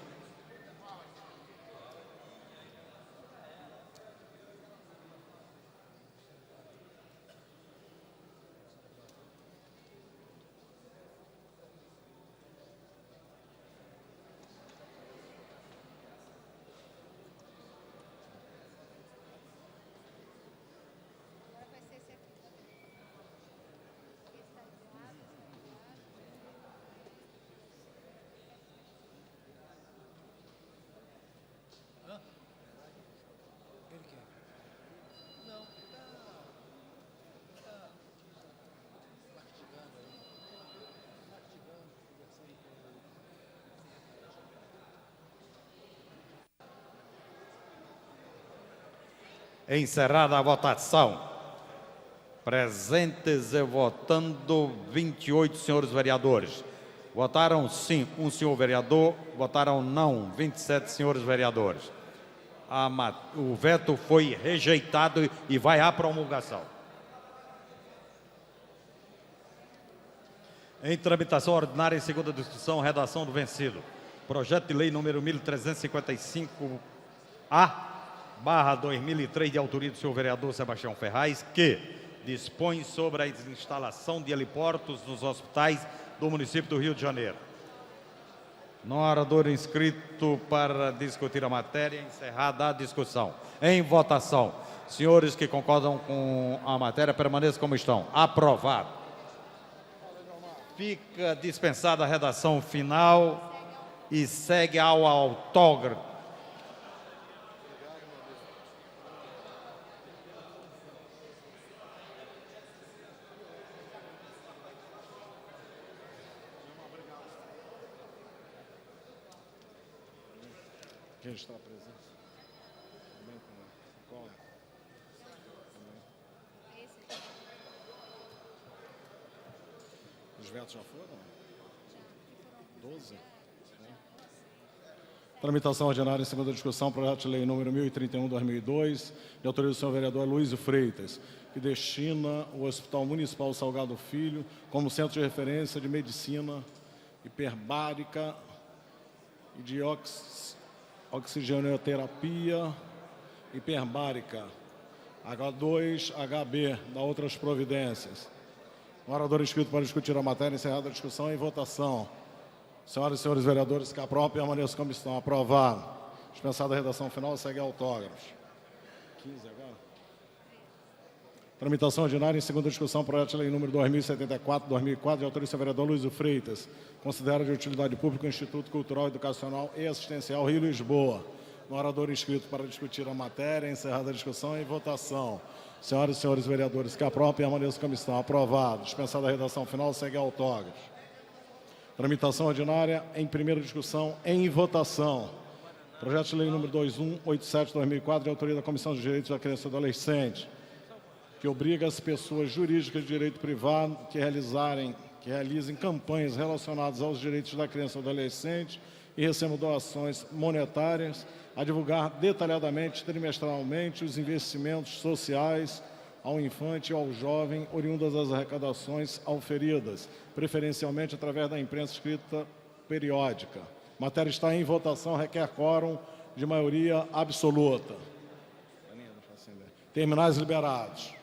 Encerrada a votação. Presentes e votando 28 senhores vereadores. Votaram sim um senhor vereador, votaram não 27 senhores vereadores. O veto foi rejeitado e vai à promulgação. Em tramitação ordinária em segunda discussão, redação do vencido. Projeto de lei número 1355-A/2003, de autoria do senhor vereador Sebastião Ferraz, que dispõe sobre a instalação de heliportos nos hospitais do município do Rio de Janeiro. Não há orador inscrito para discutir a matéria. Encerrada a discussão. Em votação. Senhores que concordam com a matéria, permaneçam como estão. Aprovado. Fica dispensada a redação final e segue ao autógrafo. Quem está presente? Também com a cola. Os vetos já foram? 12? Tramitação ordinária em segunda discussão, projeto de lei número 1031/2002, de autoria do senhor vereador Luiz Freitas, que destina o Hospital Municipal Salgado Filho como centro de referência de medicina hiperbárica e de oxigenoterapia hiperbárica, H2HB, da outras providências. Um orador inscrito para discutir a matéria, encerrada a discussão, em votação. Senhoras e senhores vereadores, que aprovam, permaneçam como estão. Aprovado. Dispensada a redação final, segue autógrafos. 15 agora. Tramitação ordinária em segunda discussão, projeto de lei número 2074/2004, de autoria do senhor vereador Luiz Freitas. Considera de utilidade pública o Instituto Cultural, Educacional e Assistencial Rio Lisboa. Um orador inscrito para discutir a matéria, encerrada a discussão, em votação. Senhoras e senhores vereadores, que aprovam, permaneçam como estão. Aprovado. Dispensada a redação final, segue autógrafos. Tramitação ordinária em primeira discussão, em votação. Projeto de lei número 2187/2004, de autoria da Comissão de Direitos da Criança e do Adolescente, que obriga as pessoas jurídicas de direito privado que realizem campanhas relacionadas aos direitos da criança e do adolescente e recebam doações monetárias a divulgar detalhadamente, trimestralmente, os investimentos sociais ao infante e ao jovem, oriundas das arrecadações auferidas, preferencialmente através da imprensa escrita periódica. A matéria está em votação, requer quórum de maioria absoluta. Terminais liberados.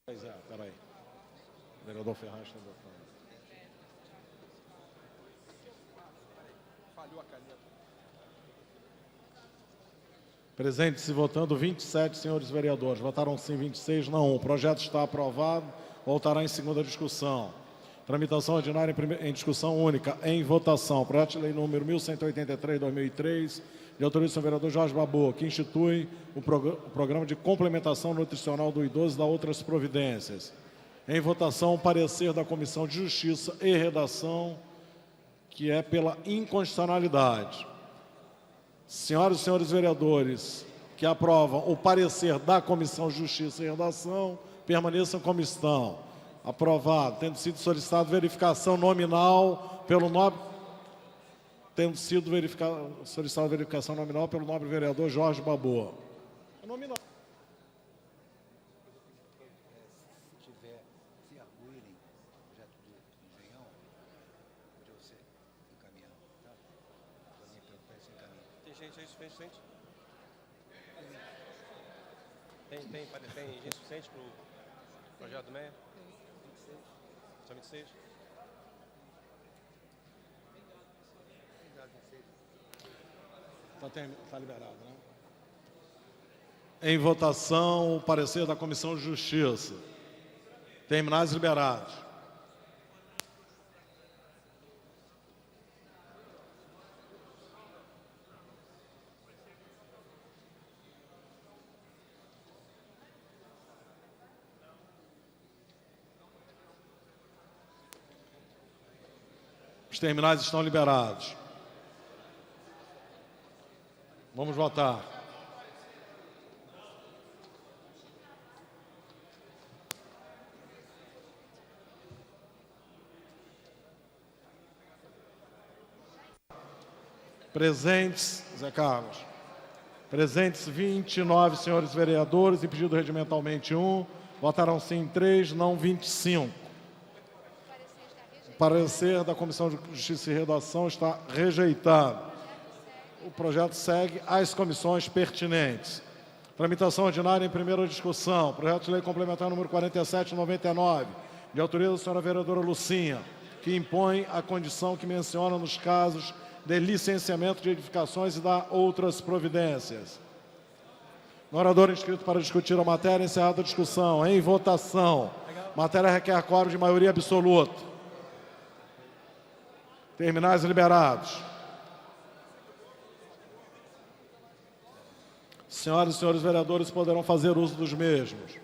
Pois é, peraí. O vereador Ferraz está votando. Falhou a caneta. Presentes e votando 27 senhores vereadores. Votaram sim 26, não 1. O projeto está aprovado. Voltará em segunda discussão. Tramitação ordinária em discussão única. Em votação. Projeto de lei número 1183/2003, de autoria do senhor vereador Jorge Babu, que institui o programa de complementação nutricional do idoso e dá outras providências. Em votação, o parecer da Comissão de Justiça e Redação, que é pela inconstitucionalidade. Senhoras e senhores vereadores que aprovam o parecer da Comissão de Justiça e Redação, permaneçam como estão. Aprovado. Tendo sido solicitado verificação nominal pelo nobre... Tendo sido solicitada verificação nominal pelo nobre vereador Jorge Babu. É nominal. Se arguírem o projeto do Engenhão, podia você encaminhar, tá? Para mim perguntar isso encaminha. Tem gente aí suficiente? Tem gente suficiente para o projeto do MEA? Só 26? Está liberado, né? Em votação, o parecer da Comissão de Justiça. Terminais liberados. Os terminais estão liberados. Vamos votar. Presentes, Zé Carlos. Presentes 29 senhores vereadores, impedido regimentalmente 1. Votaram sim 3, não 25. O parecer da Comissão de Justiça e Redação está rejeitado. O projeto segue às comissões pertinentes. Tramitação ordinária em primeira discussão. Projeto de lei complementar número 4799, de autoria da senhora vereadora Lucinha, que impõe a condição que menciona nos casos de licenciamento de edificações e dá outras providências. No orador inscrito para discutir a matéria, encerrada a discussão. Em votação. Matéria requer quórum de maioria absoluta. Terminais liberados. Senhoras e senhores vereadores poderão fazer uso dos mesmos.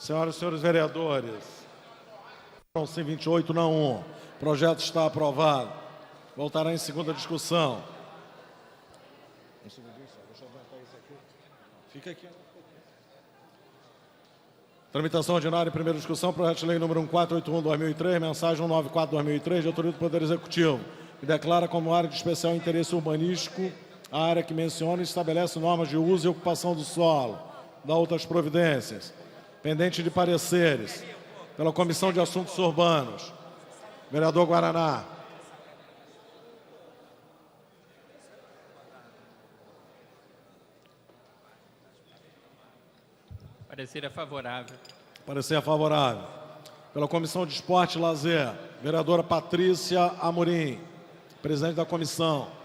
Senhoras e senhores vereadores, sim 28, não 1. O projeto está aprovado. Voltará em segunda discussão. Um segundinho só, deixa eu aguentar isso aqui. Fica aqui. Tramitação ordinária em primeira discussão, projeto de lei número 1481/2003, mensagem 194/2003, de autoria do Poder Executivo, que declara como área de especial interesse urbanístico a área que menciona e estabelece normas de uso e ocupação do solo, dá outras providências. Pendente de pareceres, pela Comissão de Assuntos Urbanos. Vereador Guaraná. Parecer é favorável. Parecer favorável. Pela Comissão de Esporte e Lazer, vereadora Patrícia Amorim, presidente da comissão.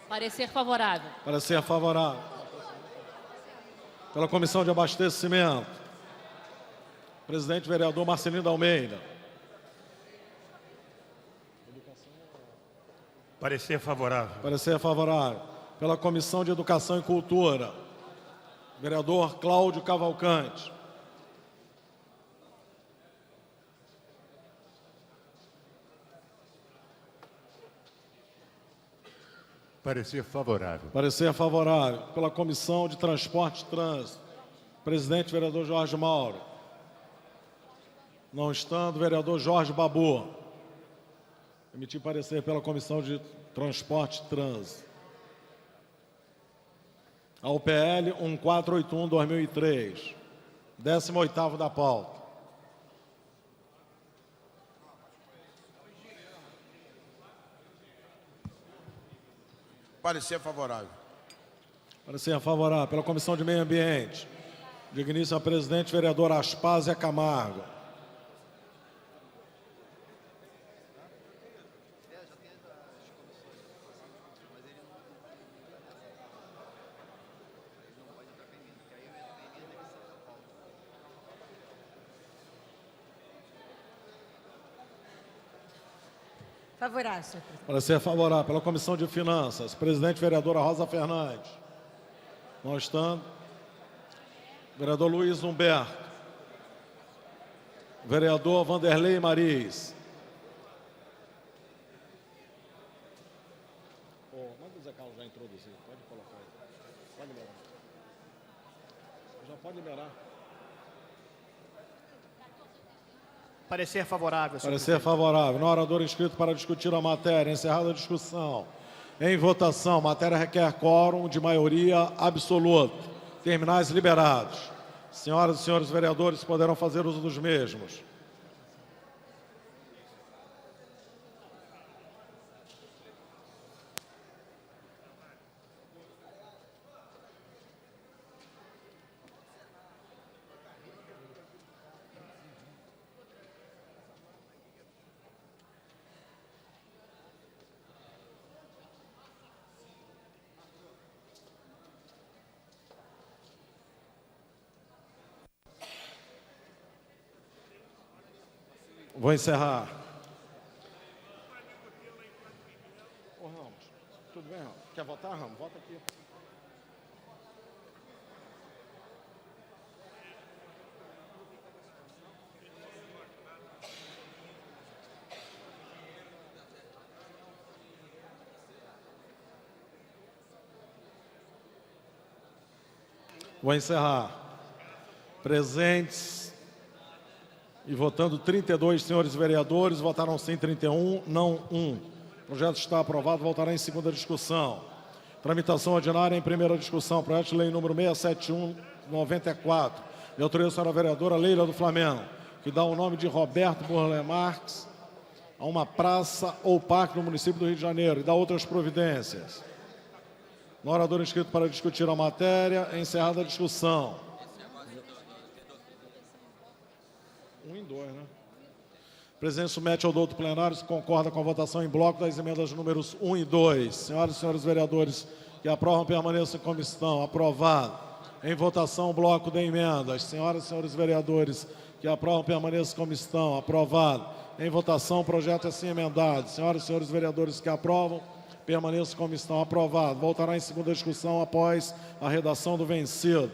Parecer favorável. Parecer favorável. Pela Comissão de Abastecimento, presidente vereador Marcelino da Almeida. Parecer favorável. Parecer favorável. Pela Comissão de Educação e Cultura, vereador Cláudio Cavalcante. Parecer favorável. Parecer favorável. Pela Comissão de Transporte e Trânsito, presidente vereador Jorge Mauro. Não estando, vereador Jorge Babu. Emitir parecer pela Comissão de Transporte e Trânsito. A UPL 1481/2003, 18º da pauta. Parecer favorável. Parecer favorável. Pela Comissão de Meio Ambiente, digníssima presidente vereadora Aspásia Camargo. Favorável, senhor presidente. Parecer favorável. Pela Comissão de Finanças, presidente vereadora Rosa Fernandes. Não estando. Vereador Luiz Humberto. Vereador Vanderlei Mariz. Manda o Zé Carlos já introduzir. Pode colocar aí. Pode liberar. Já pode liberar. Parecer favorável, senhor Parecer favorável. No orador inscrito para discutir a matéria. Encerrada a discussão. Em votação, matéria requer quórum de maioria absoluta. Terminais liberados. Senhoras e senhores vereadores poderão fazer uso dos mesmos. Vou encerrar. Ô, Ramos, tudo bem, Ramos? Quer votar, Ramos? Vota aqui. Vou encerrar. Presentes e votando 32 senhores vereadores, votaram sim 31, não 1. O projeto está aprovado, voltará em segunda discussão. Tramitação ordinária em primeira discussão, projeto de lei número 671/94, de autoria da senhora vereadora Leila do Flamengo, que dá o nome de Roberto Burle Marx a uma praça ou parque no município do Rio de Janeiro e dá outras providências. No orador inscrito para discutir a matéria, encerrada a discussão. 1 e 2, né? O presidente submete ao douto plenário, se concorda com a votação em bloco das emendas números 1 e 2. Senhoras e senhores vereadores que aprovam, permaneçam em comissão. Aprovado. Em votação, o bloco de emendas. Senhoras e senhores vereadores que aprovam, permaneçam em comissão. Aprovado. Em votação, o projeto é assim emendado. Senhoras e senhores vereadores que aprovam, Permaneça como estão. Aprovado. Voltará em segunda discussão após a redação do vencido.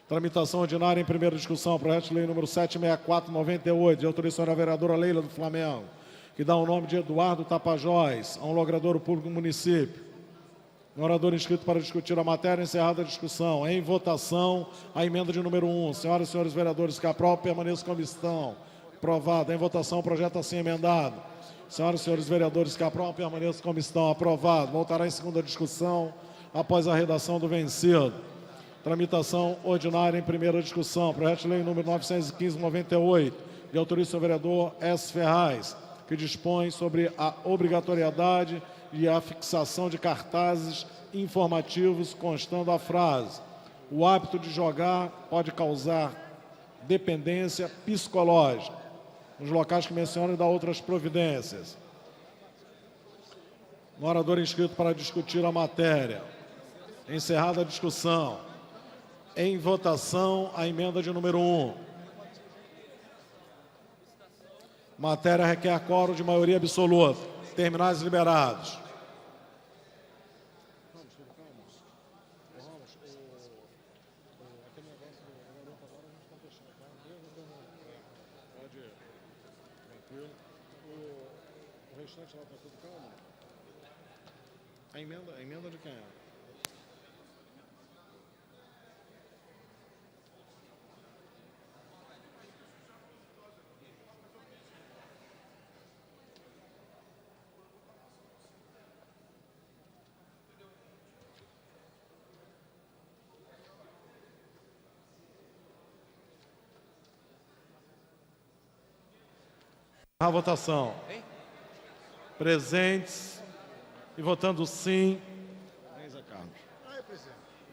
Tramitação ordinária em primeira discussão. Projeto de lei número 764/98, de autoria da senhora vereadora Leila do Flamengo, que dá o nome de Eduardo Tapajós, a um logrador público do município. O orador inscrito para discutir a matéria, encerrada a discussão. Em votação, a emenda de número 1. Senhoras e senhores vereadores que aprovam, permaneçam como estão. Aprovado. Em votação, o projeto assim emendado. Senhoras e senhores vereadores que aprovam, permaneçam como estão. Aprovado. Voltará em segunda discussão após a redação do vencido. Tramitação ordinária em primeira discussão. Projeto de lei número 915/98, de autoria do senhor vereador S. Ferraz, que dispõe sobre a obrigatoriedade e a fixação de cartazes informativos constando a frase: o hábito de jogar pode causar dependência psicológica, nos locais que mencionam e dá outras providências. O orador inscrito para discutir a matéria. Encerrada a discussão. Em votação, a emenda de número 1. Matéria requer quórum de maioria absoluta. Terminais liberados. O restante lá está tudo calmo? A emenda de quem é? A votação. Presentes e votando sim.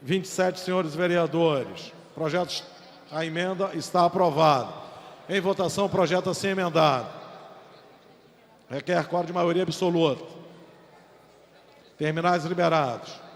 27 senhores vereadores. Projeto, a emenda está aprovada. Em votação, o projeto assim emendado. Requer quórum de maioria absoluta. Terminais liberados.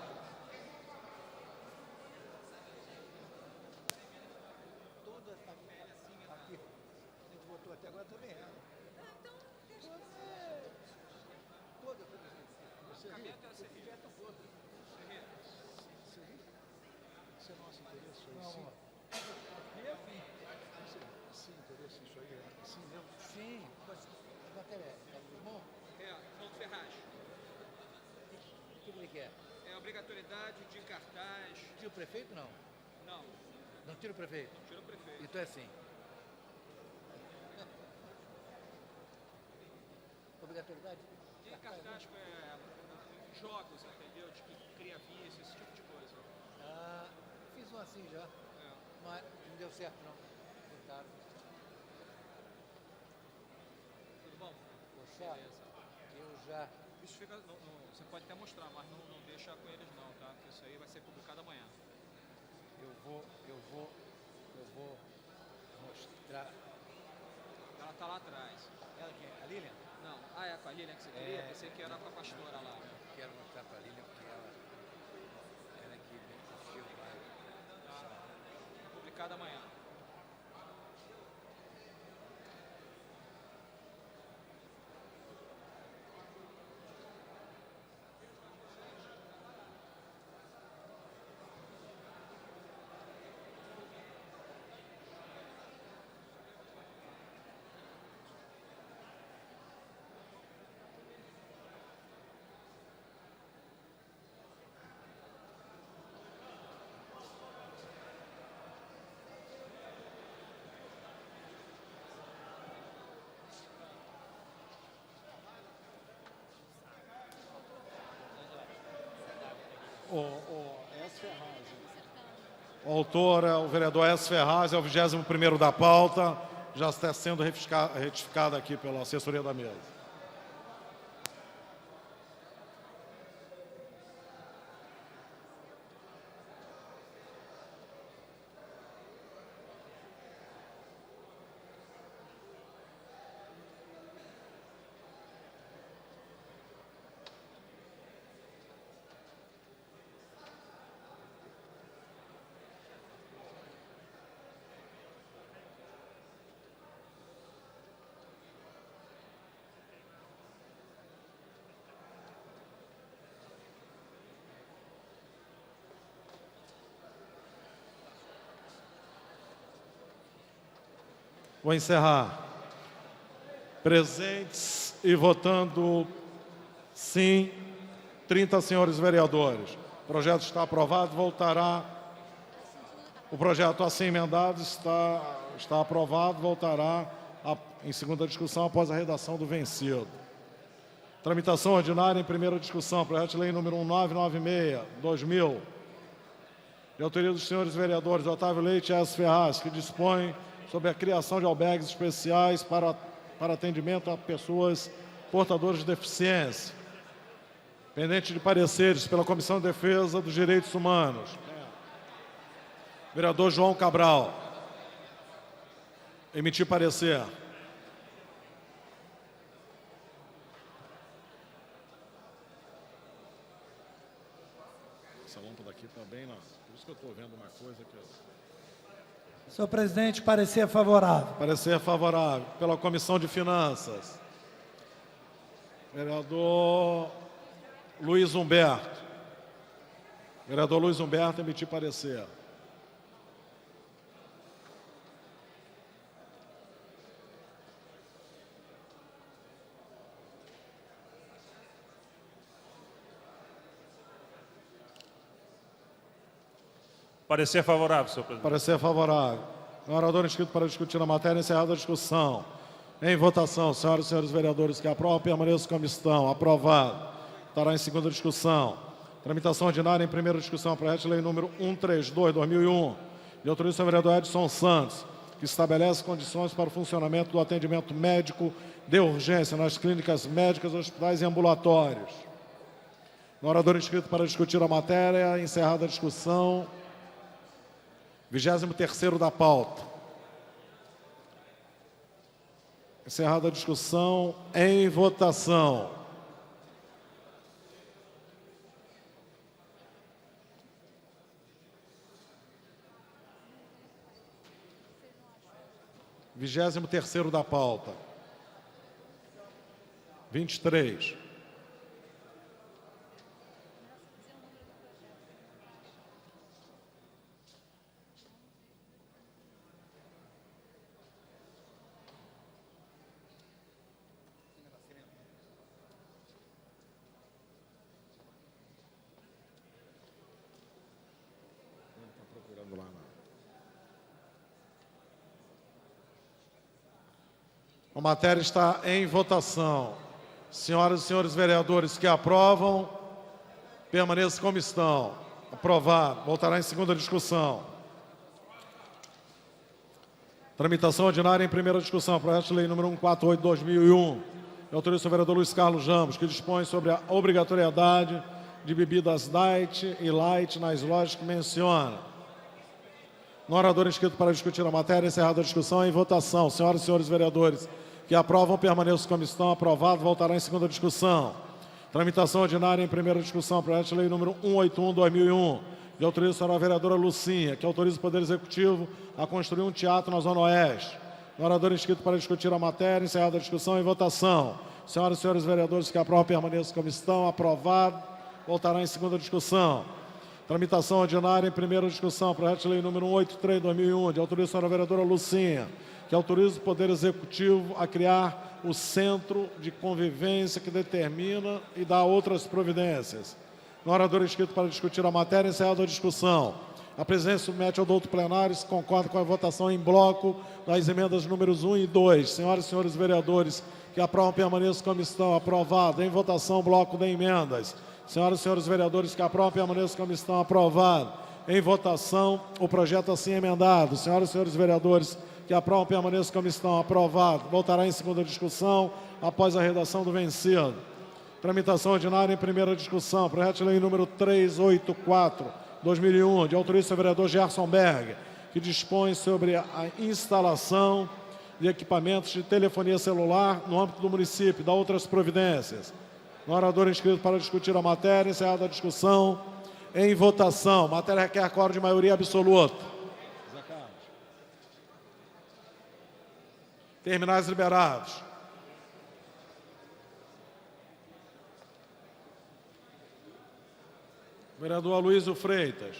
É obrigatoriedade de cartaz. Tira o prefeito, não? Não. Não tira o prefeito? Tira o prefeito. Então é assim. Obrigatoriedade? De cartaz, jogos, entendeu? De que cria vício, esse tipo de coisa. Ah, fiz um assim já. Mas não deu certo, não. Tentaram. Tudo bom? Beleza. Eu já... Isso fica, você pode até mostrar, mas não deixa com eles não, tá? Porque isso aí vai ser publicado amanhã. Eu vou mostrar. Ela tá lá atrás. Ela quem é? A Lilian? Não. Ah, é com a Lilian que você queria? Pensei que era com a pastora lá. Eu quero mostrar pra Lilian porque ela é que me assistiu lá. Tá. Publicado amanhã. O autor é o vereador S. Ferraz, é o 21º da pauta, já está sendo retificado aqui pela assessoria da mesa. Vou encerrar. Presentes e votando sim, 30 senhores vereadores. O projeto está aprovado, voltará. O projeto assim emendado está aprovado, voltará em segunda discussão após a redação do vencido. Tramitação ordinária em primeira discussão, projeto de lei número 1996/2000, de autoria dos senhores vereadores Otávio Leite e S. Ferraz, que dispõe sobre a criação de albergues especiais para atendimento a pessoas portadoras de deficiência. Pendente de pareceres pela Comissão de Defesa dos Direitos Humanos. Vereador João Cabral. Emitir parecer. Essa lâmpada aqui está bem lá. Por isso que eu estou vendo uma coisa que... Senhor presidente, parecer favorável. Parecer favorável pela Comissão de Finanças. Vereador Luiz Humberto. Vereador Luiz Humberto, emitir parecer. Parecer favorável, senhor presidente. Parecer favorável. O orador inscrito para discutir a matéria, encerrada a discussão. Em votação, senhoras e senhores vereadores que aprovam, permaneçam como estão. Aprovado. Estará em segunda discussão. Tramitação ordinária em primeira discussão. Projeto de lei número 132/2001, de autoria do vereador Edson Santos, que estabelece condições para o funcionamento do atendimento médico de urgência nas clínicas médicas, hospitais e ambulatórios. O orador inscrito para discutir a matéria, encerrada a discussão. 23º da pauta. Encerrada a discussão, em votação. Vigésimo terceiro da pauta. 23. A matéria está em votação. Senhoras e senhores vereadores que aprovam, permaneçam como estão. Aprovado. Voltará em segunda discussão. Tramitação ordinária em primeira discussão. Projeto de lei número 148/2001. De autoria do vereador Luiz Carlos Ramos, que dispõe sobre a obrigatoriedade de bebidas diet e light nas lojas que menciona. No orador inscrito para discutir a matéria, encerrada a discussão, em votação. Senhoras e senhores vereadores que aprovam, permaneçam como estão. Aprovado, voltará em segunda discussão. Tramitação ordinária em primeira discussão. Projeto de lei número 181/2001. De autoria da senhora vereadora Lucinha, que autoriza o Poder Executivo a construir um teatro na Zona Oeste. No orador inscrito para discutir a matéria, encerrada a discussão, em votação. Senhoras e senhores vereadores que aprovam, permaneçam como estão. Aprovado, voltará em segunda discussão. Tramitação ordinária em primeira discussão. Projeto de lei número 183/2001, de autoria da senhora vereadora Lucinha, que autoriza o Poder Executivo a criar o Centro de Convivência que determina e dá outras providências. No orador inscrito para discutir a matéria, encerrada a discussão. A presidência submete ao douto plenário, se concorda com a votação em bloco das emendas números 1 e 2. Senhoras e senhores vereadores que aprovam, permaneçam como estão. Aprovado. Em votação, bloco de emendas. Senhoras e senhores vereadores que aprovam, permaneçam como estão. Aprovado. Em votação, o projeto assim emendado. Senhoras e senhores vereadores que aprovam, permaneçam como estão. Aprovado. Voltará em segunda discussão, após a redação do vencido. Tramitação ordinária em primeira discussão. Projeto de lei número 384/2001, de autoria do vereador Gerson Berg, que dispõe sobre a instalação de equipamentos de telefonia celular no âmbito do município, dá outras providências. No orador inscrito para discutir a matéria, encerrada a discussão, em votação. Matéria requer quórum de maioria absoluta. Terminais liberados. Vereador Aloysio Freitas.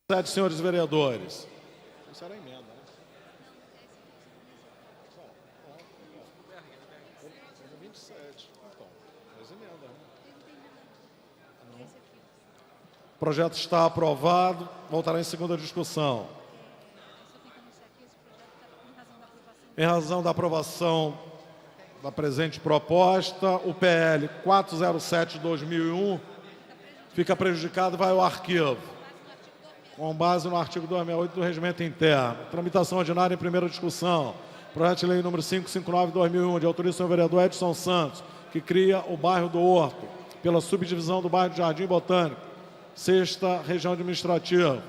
7, senhores vereadores. Isso era emenda, né? 27. Então, mais emenda, né? O projeto está aprovado. Voltará em segunda discussão. Em razão da aprovação da presente proposta, o PL 407/2001 fica prejudicado e vai ao arquivo, com base no artigo 268 do Regimento Interno. Tramitação ordinária em primeira discussão. Projeto de lei número 559/2001, de autoria do senhor vereador Edson Santos, que cria o bairro do Horto, pela subdivisão do bairro do Jardim Botânico, 6ª região administrativa.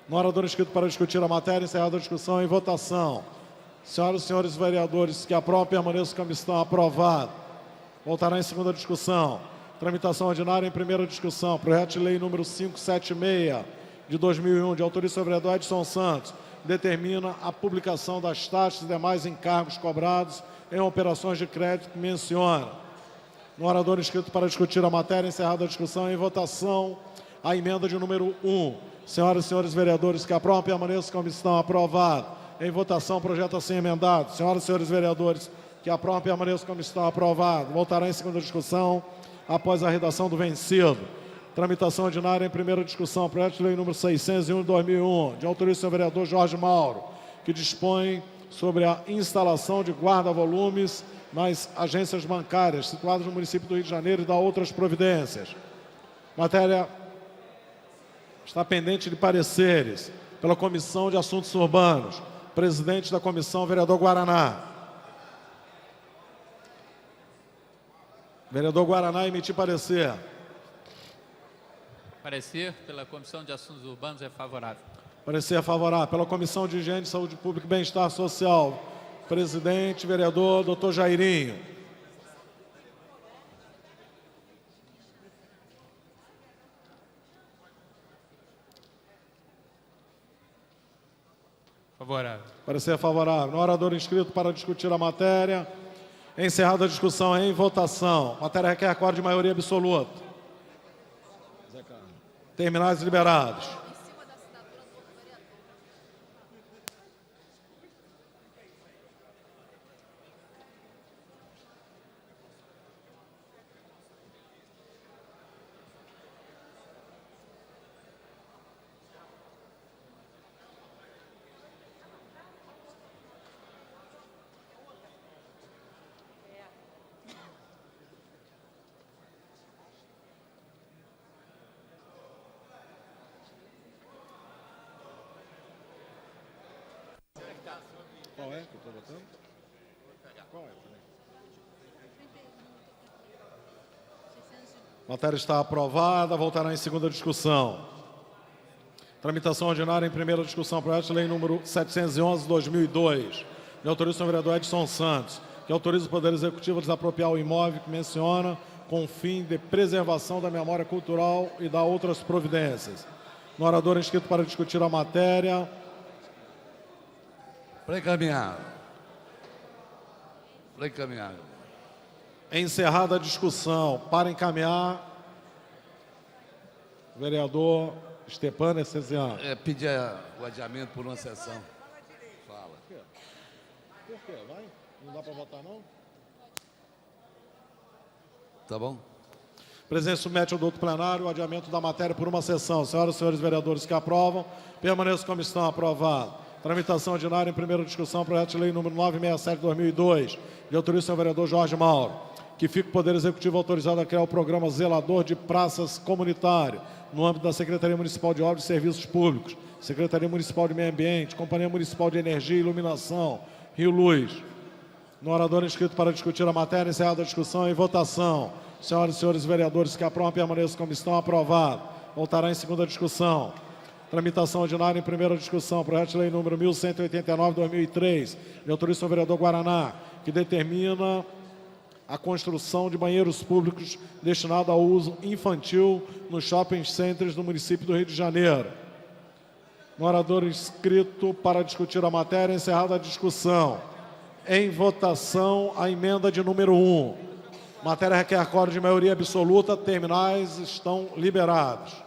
No orador inscrito para discutir a matéria, encerrada a discussão, em votação. Senhoras e senhores vereadores que aprovam, permaneçam como estão. Aprovado. Voltará em segunda discussão. Tramitação ordinária em primeira discussão. Projeto de lei número 576 de 2001, de autoria do senhor vereador Edson Santos, determina a publicação das taxas e demais encargos cobrados em operações de crédito que menciona. No orador inscrito para discutir a matéria, encerrada a discussão, em votação, a emenda de número 1. Senhoras e senhores vereadores que aprovam, permaneçam como estão. Aprovado. Em votação, projeto assim emendado. Senhoras e senhores vereadores que aprovam, permaneçam como estão. Aprovado. Voltará em segunda discussão, após a redação do vencido. Tramitação ordinária em primeira discussão. Projeto de lei número 601 de 2001, de autoria do senhor vereador Jorge Mauro, que dispõe sobre a instalação de guarda-volumes nas agências bancárias situadas no município do Rio de Janeiro e dá outras providências. Matéria está pendente de pareceres pela Comissão de Assuntos Urbanos. Presidente da comissão, vereador Guaraná. Vereador Guaraná, emitir parecer. Parecer pela Comissão de Assuntos Urbanos é favorável. Parecer favorável. Pela Comissão de Higiene, Saúde Pública e Bem-Estar Social. Presidente, vereador, doutor Jairinho. Favorável. Parecer favorável. No orador inscrito para discutir a matéria. Encerrada a discussão, em votação. Matéria requer acordo de maioria absoluta. Terminais liberados. Qual é que eu estou votando? Qual é? A matéria está aprovada, voltará em segunda discussão. Tramitação ordinária em primeira discussão. Projeto de lei número 711/2002, de autoria do senhor vereador Edson Santos, que autoriza o Poder Executivo a desapropriar o imóvel que menciona com o fim de preservação da memória cultural e dá outras providências. No orador inscrito para discutir a matéria. Para encaminhar. Para encaminhar. Encerrada a discussão. Para encaminhar, o vereador Stepan Essesian. Pedir o adiamento por uma sessão. Fala. Por quê? Vai? Não dá para votar, não? Tá bom? Presidente submete ao doutor plenário o adiamento da matéria por uma sessão. Senhoras e senhores vereadores que aprovam, permaneçam como estão. Aprovado. Tramitação ordinária em primeira discussão, projeto de lei número 967/2002, de autoria do senhor vereador Jorge Mauro, que fica o Poder Executivo autorizado a criar o programa Zelador de Praças Comunitário, no âmbito da Secretaria Municipal de Obras e Serviços Públicos, Secretaria Municipal de Meio Ambiente, Companhia Municipal de Energia e Iluminação, Rio Luz. No orador inscrito para discutir a matéria, encerrada a discussão, em votação. Senhoras e senhores vereadores que aprovam, permaneçam como estão. Aprovado. Voltará em segunda discussão. Tramitação ordinária em primeira discussão. Projeto de lei número 1189/2003, de autoria do senhor vereador Guaraná, que determina a construção de banheiros públicos destinados ao uso infantil nos shopping centers do município do Rio de Janeiro. No orador inscrito para discutir a matéria, encerrada a discussão. Em votação, a emenda de número 1. Matéria requer acordo de maioria absoluta. Terminais estão liberados.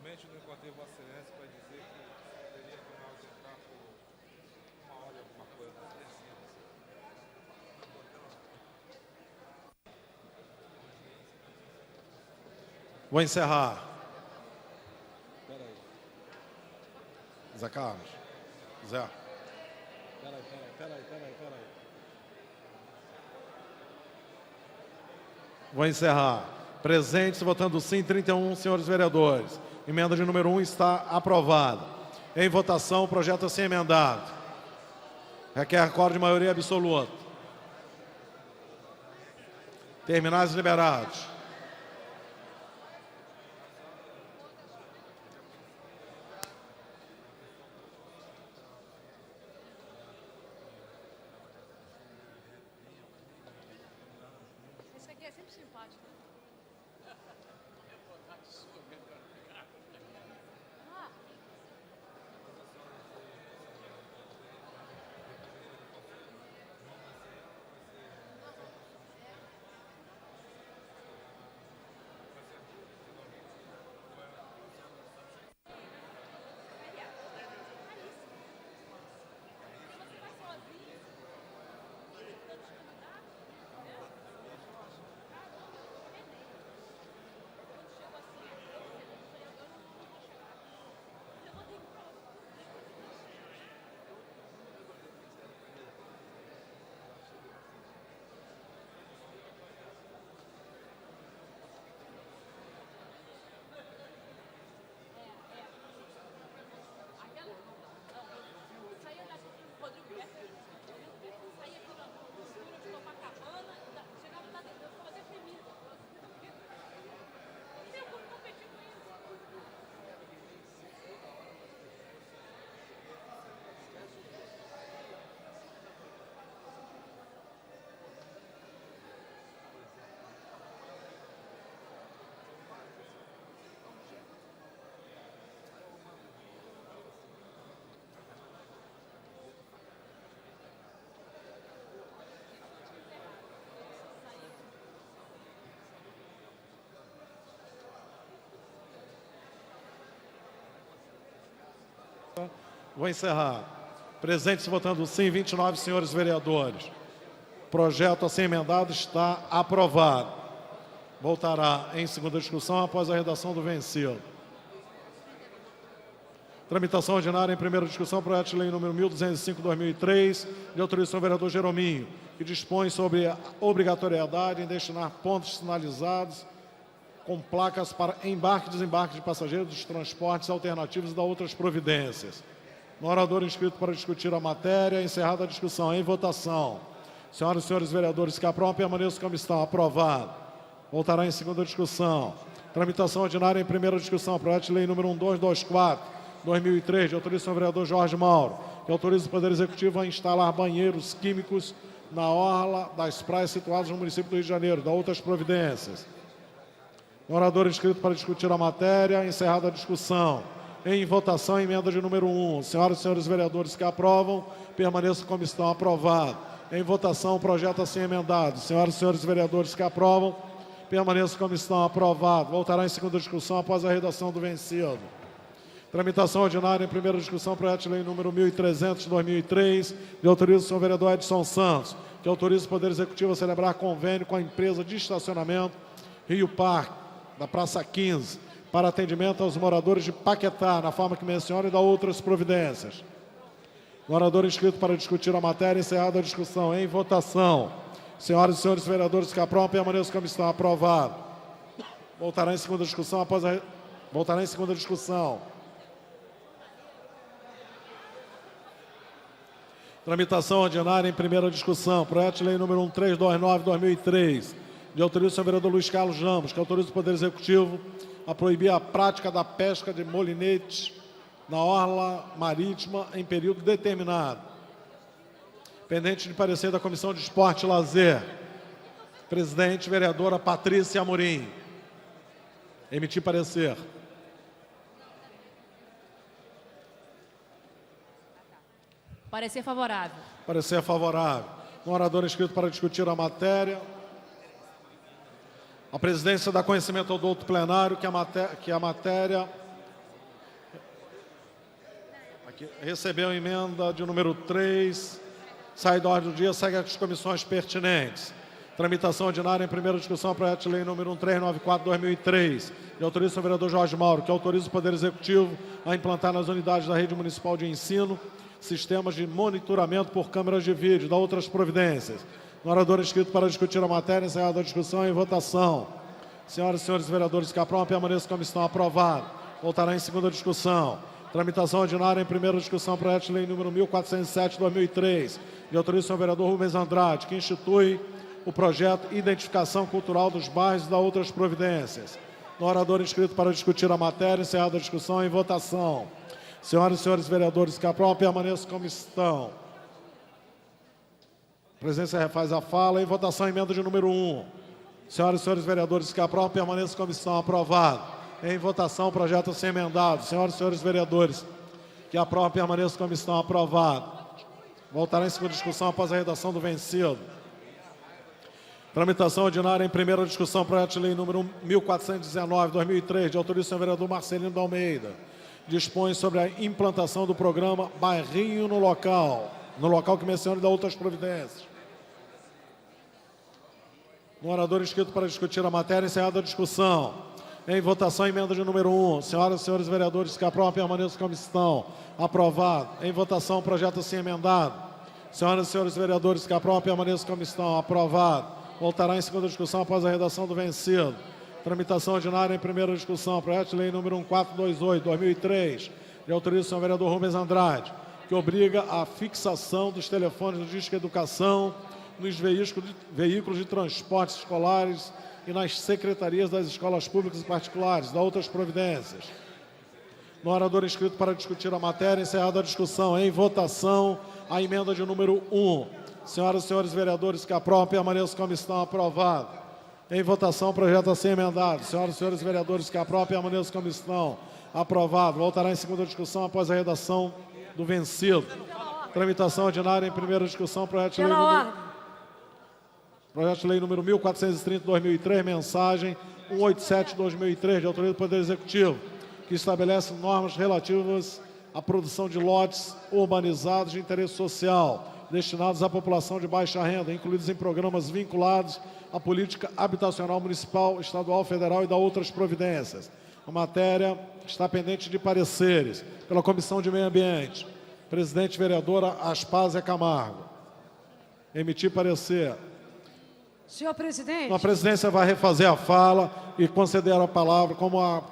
Infelizmente não encontrei Vossa Excelência para dizer que teria que me ausentar por 1 hora e alguma coisa assim. Vou encerrar. Espera aí. Zé Carlos. Zé. Espera aí. Vou encerrar. Presentes, votando sim, 31 senhores vereadores. Emenda de número 1 está aprovada. Em votação, o projeto assim emendado. Requer acordo de maioria absoluta. Terminais liberados. Esse aqui é sempre simpático. Ah, Vou encerrar. Presentes votando sim, 29 senhores vereadores. Projeto assim emendado está aprovado. Voltará em segunda discussão após a redação do vencido. Tramitação ordinária em primeira discussão, projeto de lei número 1205/2003, de autorização do vereador Jerominho, que dispõe sobre a obrigatoriedade em destinar pontos sinalizados com placas para embarque e desembarque de passageiros dos transportes alternativos e da outras providências. No orador inscrito para discutir a matéria, encerrada a discussão. Em votação. Senhoras e senhores vereadores que aprovam, permaneçam como estão. Aprovado. Voltará em segunda discussão. Tramitação ordinária em primeira discussão. Projeto de lei número 1224/2003, de autorização do vereador Jorge Mauro, que autoriza o Poder Executivo a instalar banheiros químicos na orla das praias situadas no município do Rio de Janeiro, da outras providências. No orador inscrito para discutir a matéria, encerrada a discussão. Em votação, emenda de número 1. Senhoras e senhores vereadores que aprovam, permaneçam como estão. Aprovado. Em votação, o projeto assim emendado. Senhoras e senhores vereadores que aprovam, permaneçam como estão. Aprovado. Voltará em segunda discussão após a redação do vencido. Tramitação ordinária em primeira discussão, projeto de lei número 1300/2003, de autorização do vereador Edson Santos, que autoriza o Poder Executivo a celebrar convênio com a empresa de estacionamento Rio Parque, da Praça 15, para atendimento aos moradores de Paquetá, na forma que menciona, e da outras providências. No orador inscrito para discutir a matéria, encerrada a discussão. Em votação. Senhoras e senhores vereadores que aprovam, permaneçam como estão. Aprovado. Voltará em segunda discussão após a... Voltará em segunda discussão. Tramitação ordinária em primeira discussão. Projeto de lei número 1329/2003, de autorização do vereador Luiz Carlos Ramos, que autoriza o Poder Executivo a proibir a prática da pesca de molinetes na orla marítima em período determinado. Pendente de parecer da Comissão de Esporte e Lazer. Presidente, vereadora Patrícia Amorim. Emitir parecer. Parecer favorável. Parecer favorável. No orador inscrito para discutir a matéria. A presidência dá conhecimento ao douto plenário que a matéria que recebeu a emenda de número 3, sai da ordem do dia, segue as comissões pertinentes. Tramitação ordinária em primeira discussão, projeto de lei número 1394/2003, de autoriza o vereador Jorge Mauro, que autoriza o Poder Executivo a implantar nas unidades da rede municipal de ensino sistemas de monitoramento por câmeras de vídeo e da outras providências. No orador inscrito para discutir a matéria, encerrada a discussão e votação. Senhoras e senhores vereadores que aprovam, permaneçam como estão. Aprovado. Voltará em segunda discussão. Tramitação ordinária em primeira discussão, projeto de lei número 1407/2003, de autoriza o vereador Rubens Andrade, que institui o projeto Identificação Cultural dos Bairros e da outras providências. No orador inscrito para discutir a matéria, encerrada a discussão e votação. Senhoras e senhores vereadores que aprovam, permaneçam como estão. A presidência refaz a fala. Em votação, emenda de número 1. Senhoras e senhores vereadores que aprovam, permaneçam como estão. Aprovado. Em votação, projeto a ser emendado. Senhoras e senhores vereadores que aprovam, permaneçam como estão. Aprovado. Voltará em segunda discussão após a redação do vencido. Tramitação ordinária em primeira discussão, projeto de lei número 1419/2003, de autoria do senhor vereador Marcelino da Almeida. Dispõe sobre a implantação do programa Bairrinho no local que menciona e dá outras providências. No orador inscrito para discutir a matéria, encerrada a discussão. Em votação, emenda de número 1. Senhoras e senhores vereadores que aprovam, permaneçam como estão. Aprovado. Em votação, projeto assim emendado. Senhoras e senhores vereadores que aprovam, permaneçam como estão. Aprovado. Voltará em segunda discussão após a redação do vencido. Tramitação ordinária em primeira discussão. Projeto de lei número 1428/2003, de autoria do senhor vereador Rubens Andrade, que obriga a fixação dos telefones do Disque Educação nos veículos de transportes escolares e nas secretarias das escolas públicas e particulares, da outras providências. No orador inscrito para discutir a matéria, encerrada a discussão. Em votação, a emenda de número 1. Senhoras e senhores vereadores que aprovam, permaneçam como estão. Aprovado. Em votação, projeto a ser emendado. Senhoras e senhores vereadores que aprovam, permaneçam como estão. Aprovado. Voltará em segunda discussão após a redação do vencido. Tramitação ordinária em primeira discussão, projeto de lei número 1430/2003, mensagem 187/2003, de autoria do Poder Executivo, que estabelece normas relativas à produção de lotes urbanizados de interesse social, destinados à população de baixa renda, incluídos em programas vinculados à política habitacional municipal, estadual, federal e da outras providências. A matéria está pendente de pareceres pela Comissão de Meio Ambiente. Presidente vereadora Aspásia Camargo. Emitir parecer. Senhor presidente. A presidência vai refazer a fala e conceder a palavra, como a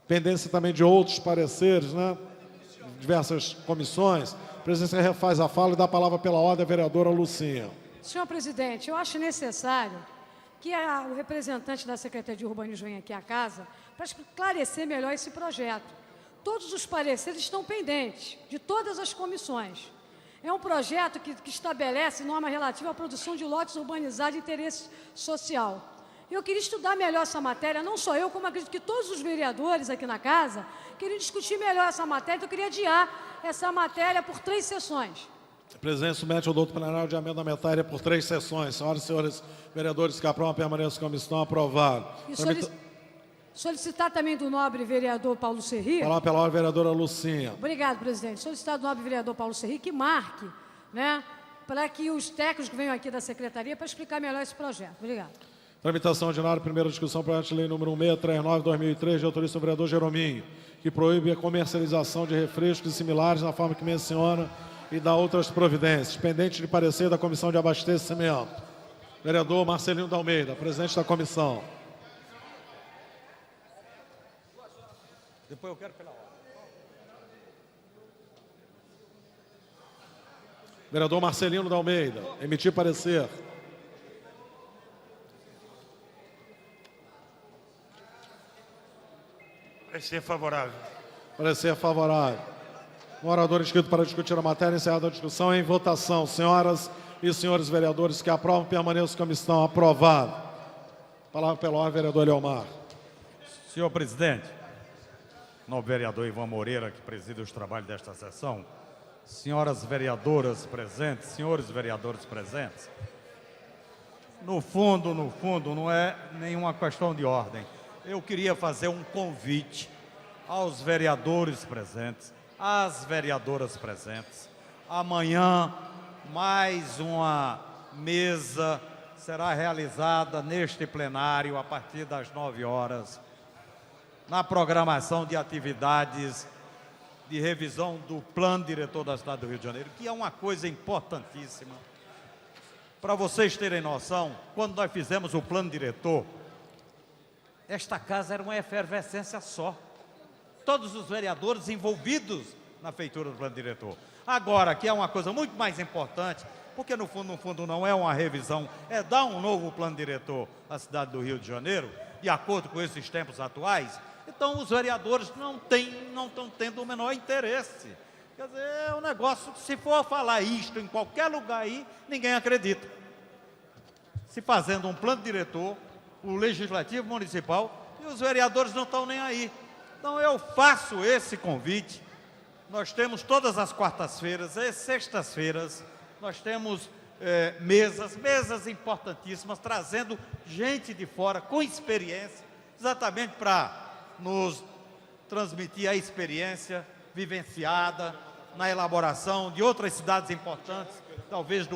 pendência também de outros pareceres, né? Diversas comissões. A presidência refaz a fala e dá a palavra pela ordem à vereadora Lucinha. Senhor presidente, eu acho necessário que o representante da Secretaria de Urbanismo venha aqui à casa para esclarecer melhor esse projeto. Todos os pareceres estão pendentes, de todas as comissões. É um projeto que estabelece norma relativa à produção de lotes urbanizados de interesse social. Eu queria estudar melhor essa matéria, não só eu, como acredito que todos os vereadores aqui na casa queriam discutir melhor essa matéria, então eu queria adiar essa matéria por 3 sessões. A presidência submete ao doutor plenário de amenda matéria por 3 sessões. Senhoras e senhores vereadores que aprovam, permaneçam como estão. Aprovado. E solicitar também do nobre vereador Paulo Serri. Falar pela ordem, vereadora Lucinha. Obrigado, presidente. Solicitar do nobre vereador Paulo Serri que marque, né, para que os técnicos venham aqui da secretaria para explicar melhor esse projeto. Obrigado. Tramitação ordinária, primeira discussão, projeto de lei número 1639/2003, de autoria do vereador Jerominho, que proíbe a comercialização de refrescos e similares na forma que menciona e dá outras providências. Pendente de parecer da Comissão de Abastecimento. Vereador Marcelino da Almeida, presidente da comissão. Depois eu quero pela ordem. Vereador Marcelino da Almeida, emitir parecer. Parecer favorável. Parecer favorável. Um orador inscrito para discutir a matéria, encerrada a discussão, em votação. Senhoras e senhores vereadores que aprovam, permaneçam como estão. Aprovado. Palavra pela ordem, vereador Leomar. Senhor presidente, novo vereador Ivan Moreira, que preside os trabalhos desta sessão, senhoras vereadoras presentes, senhores vereadores presentes, no fundo, não é nenhuma questão de ordem. Eu queria fazer um convite aos vereadores presentes às vereadoras presentes. Amanhã, mais uma mesa será realizada neste plenário a partir das 9 horas, na programação de atividades de revisão do Plano Diretor da cidade do Rio de Janeiro, que é uma coisa importantíssima. Para vocês terem noção, quando nós fizemos o Plano Diretor, esta casa era uma efervescência só. Todos os vereadores envolvidos na feitura do Plano Diretor. Agora, que é uma coisa muito mais importante, porque no fundo não é uma revisão, é dar um novo Plano Diretor à cidade do Rio de Janeiro, de acordo com esses tempos atuais. Então, os vereadores não estão tendo o menor interesse. Quer dizer, é um negócio que, se for falar isto em qualquer lugar aí, ninguém acredita. Se fazendo um plano diretor, o Legislativo Municipal, e os vereadores não estão nem aí. Então, eu faço esse convite. Nós temos todas as quartas-feiras e sextas-feiras, nós temos mesas importantíssimas, trazendo gente de fora com experiência, exatamente para nos transmitir a experiência vivenciada na elaboração de outras cidades importantes, talvez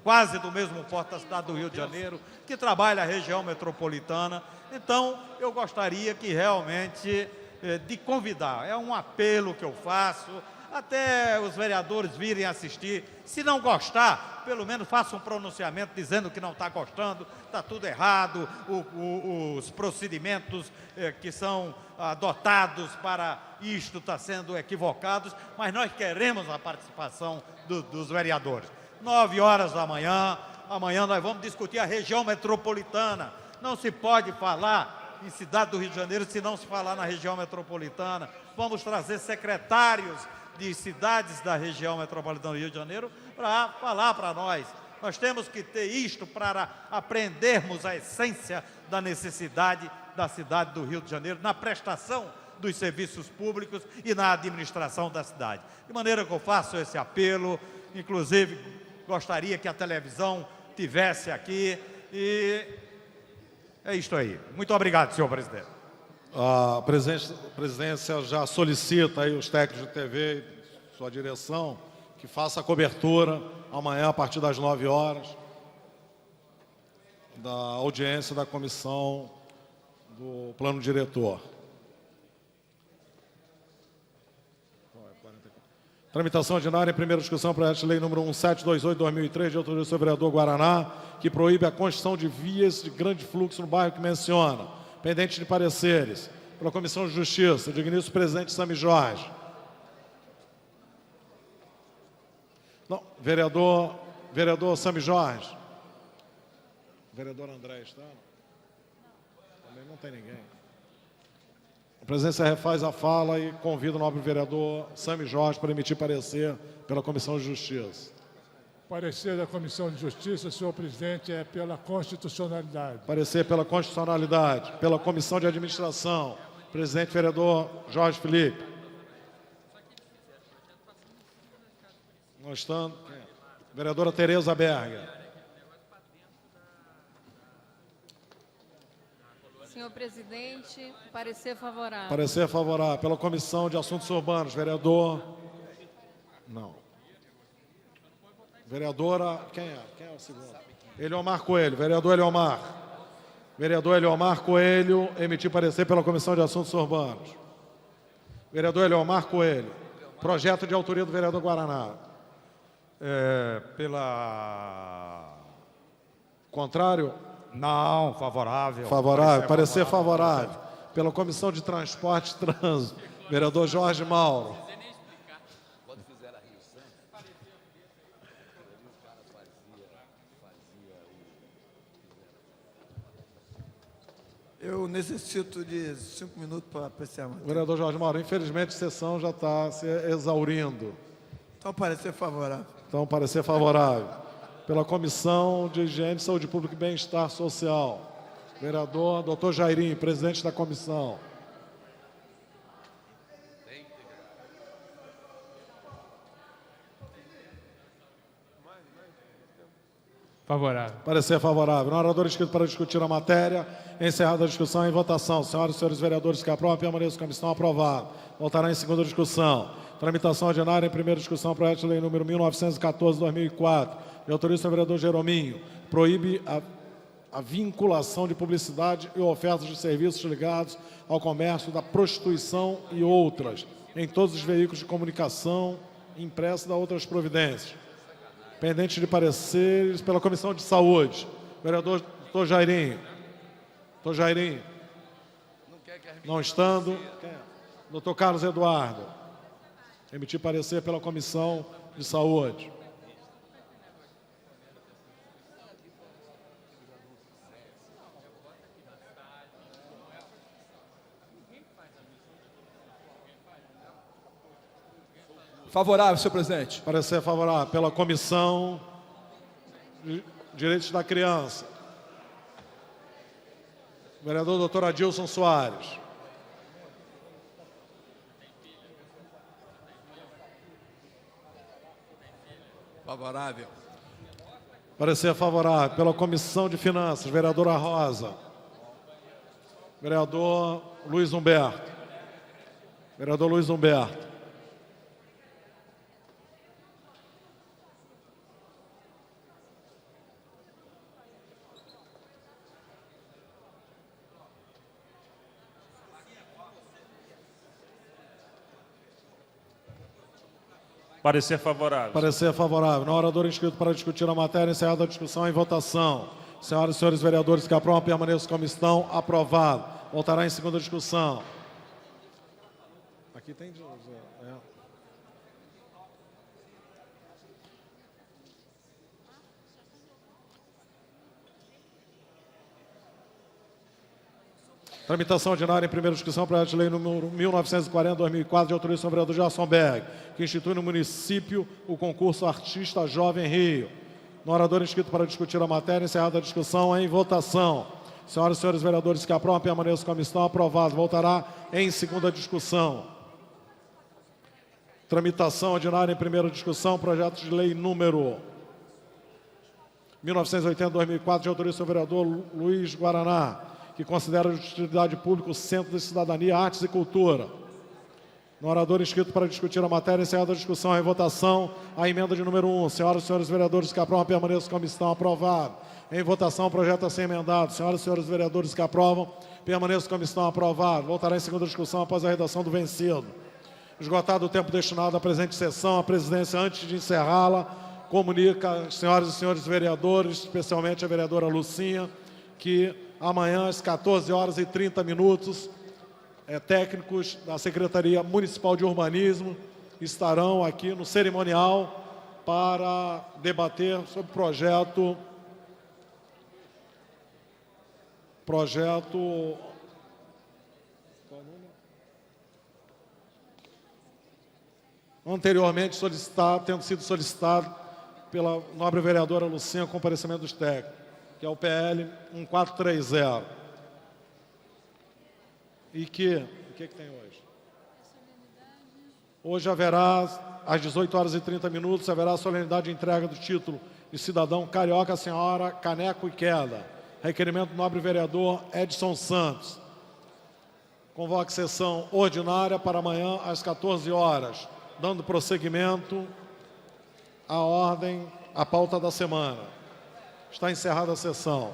quase do mesmo porte da cidade do Rio de Janeiro, que trabalha a região metropolitana. Então, eu gostaria que realmente de convidar, é um apelo que eu faço, até os vereadores virem assistir. Se não gostar, pelo menos faça um pronunciamento dizendo que não está gostando, está tudo errado, os procedimentos que são adotados para isto estão sendo equivocados, mas nós queremos a participação dos vereadores. 9 horas da manhã, amanhã nós vamos discutir a região metropolitana. Não se pode falar em cidade do Rio de Janeiro se não se falar na região metropolitana. Vamos trazer secretários de cidades da região metropolitana do Rio de Janeiro para falar para nós. Nós temos que ter isto para aprendermos a essência da necessidade da cidade do Rio de Janeiro na prestação dos serviços públicos e na administração da cidade. De maneira que eu faço esse apelo, inclusive gostaria que a televisão tivesse aqui, e é isto aí. Muito obrigado, senhor presidente. A presidência já solicita aí os técnicos de TV e sua direção que faça a cobertura amanhã a partir das 9 horas da audiência da comissão do plano diretor. Tramitação ordinária em primeira discussão, projeto de lei número 1728/2003, de autoria do senhor vereador Guaraná, que proíbe a construção de vias de grande fluxo no bairro que menciona. Pendente de pareceres. Pela Comissão de Justiça, digníssimo presidente Sami Jorge. Não, vereador Sami Jorge. Vereador André está? Também não tem ninguém. A presidência refaz a fala e convida o nobre vereador Sami Jorge para emitir parecer pela Comissão de Justiça. Parecer da Comissão de Justiça, senhor presidente, é pela constitucionalidade. Parecer pela constitucionalidade. Pela Comissão de Administração, presidente vereador Jorge Felipe. Não estando. Vereadora Tereza Berger. Senhor presidente, parecer favorável. Parecer favorável. Pela Comissão de Assuntos Urbanos, vereador... Não. Vereadora... Quem é o segundo? Eliomar Coelho. Vereador Eliomar. Vereador Eliomar Coelho, emitir parecer pela Comissão de Assuntos Urbanos. Vereador Eliomar Coelho. Projeto de autoria do vereador Guaraná. Contrário? Não, favorável. Favorável. Parecer favorável. Pela Comissão de Transporte e Trânsito, vereador Jorge Mauro. Eu necessito de 5 minutos para apreciar. Vereador Jorge Mauro, infelizmente a sessão já está se exaurindo. Então, parecer favorável. Então, parecer favorável. Pela Comissão de Higiene, Saúde Pública e Bem-Estar Social, vereador Dr. Jairinho, presidente da comissão. Favorável. Parecer favorável. No orador inscrito para discutir a matéria, encerrada a discussão, em votação. Senhoras e senhores vereadores que aprovam, permaneçam como estão. Aprovado. Voltará em segunda discussão. Tramitação ordinária em primeira discussão, projeto de lei número 1914/2004, de autoria do vereador Jerominho, proíbe a vinculação de publicidade e ofertas de serviços ligados ao comércio da prostituição e outras, em todos os veículos de comunicação, impressa e da outras providências. Pendente de pareceres pela Comissão de Saúde. Vereador Dr. Jairinho. Dr. Jairinho. Não estando. Dr. Carlos Eduardo. Emitir parecer pela Comissão de Saúde. Favorável, senhor presidente. Parecer favorável pela Comissão de Direitos da Criança. Vereador doutor Adilson Soares. Favorável. Parecer favorável pela Comissão de Finanças. Vereadora Rosa. Vereador Luiz Humberto. Vereador Luiz Humberto. Parecer favorável. Parecer favorável. No orador inscrito para discutir a matéria, encerrada a discussão em votação. Senhoras e senhores vereadores que aprovam, permaneçam como estão. Aprovado. Voltará em segunda discussão. Aqui tem... Tramitação ordinária em primeira discussão, projeto de lei número 1940/2004, de autoria do vereador Gerson Berg, que institui no município o concurso Artista Jovem Rio. No orador inscrito para discutir a matéria, encerrada a discussão, em votação. Senhoras e senhores vereadores que aprovam, permaneçam como estão. Aprovado. Voltará em segunda discussão. Tramitação ordinária em primeira discussão, projeto de lei número 1980/2004, de autoria do vereador Luiz Guaraná, que considera de utilidade pública o Centro de Cidadania, Artes e Cultura. No orador inscrito para discutir a matéria, encerrada a discussão, em votação, a emenda de número 1. Senhoras e senhores vereadores que aprovam, permaneçam como estão. Aprovado. Em votação, o projeto a ser emendado. Senhoras e senhores vereadores que aprovam, permaneçam como estão. Aprovado. Voltará em segunda discussão após a redação do vencido. Esgotado o tempo destinado à presente sessão, a presidência, antes de encerrá-la, comunica às senhoras e senhores vereadores, especialmente a vereadora Lucinha, que amanhã, às 14h30, técnicos da Secretaria Municipal de Urbanismo estarão aqui no cerimonial para debater sobre projeto anteriormente tendo sido solicitado pela nobre vereadora Lucinha, com comparecimento dos técnicos, que é o PL 1430. E o que tem hoje? Hoje haverá, às 18h30, haverá a solenidade de entrega do título de cidadão carioca, senhora Caneco e Queda. Requerimento do nobre vereador Edson Santos. Convoque sessão ordinária para amanhã, às 14 horas, dando prosseguimento à ordem, à pauta da semana. Está encerrada a sessão.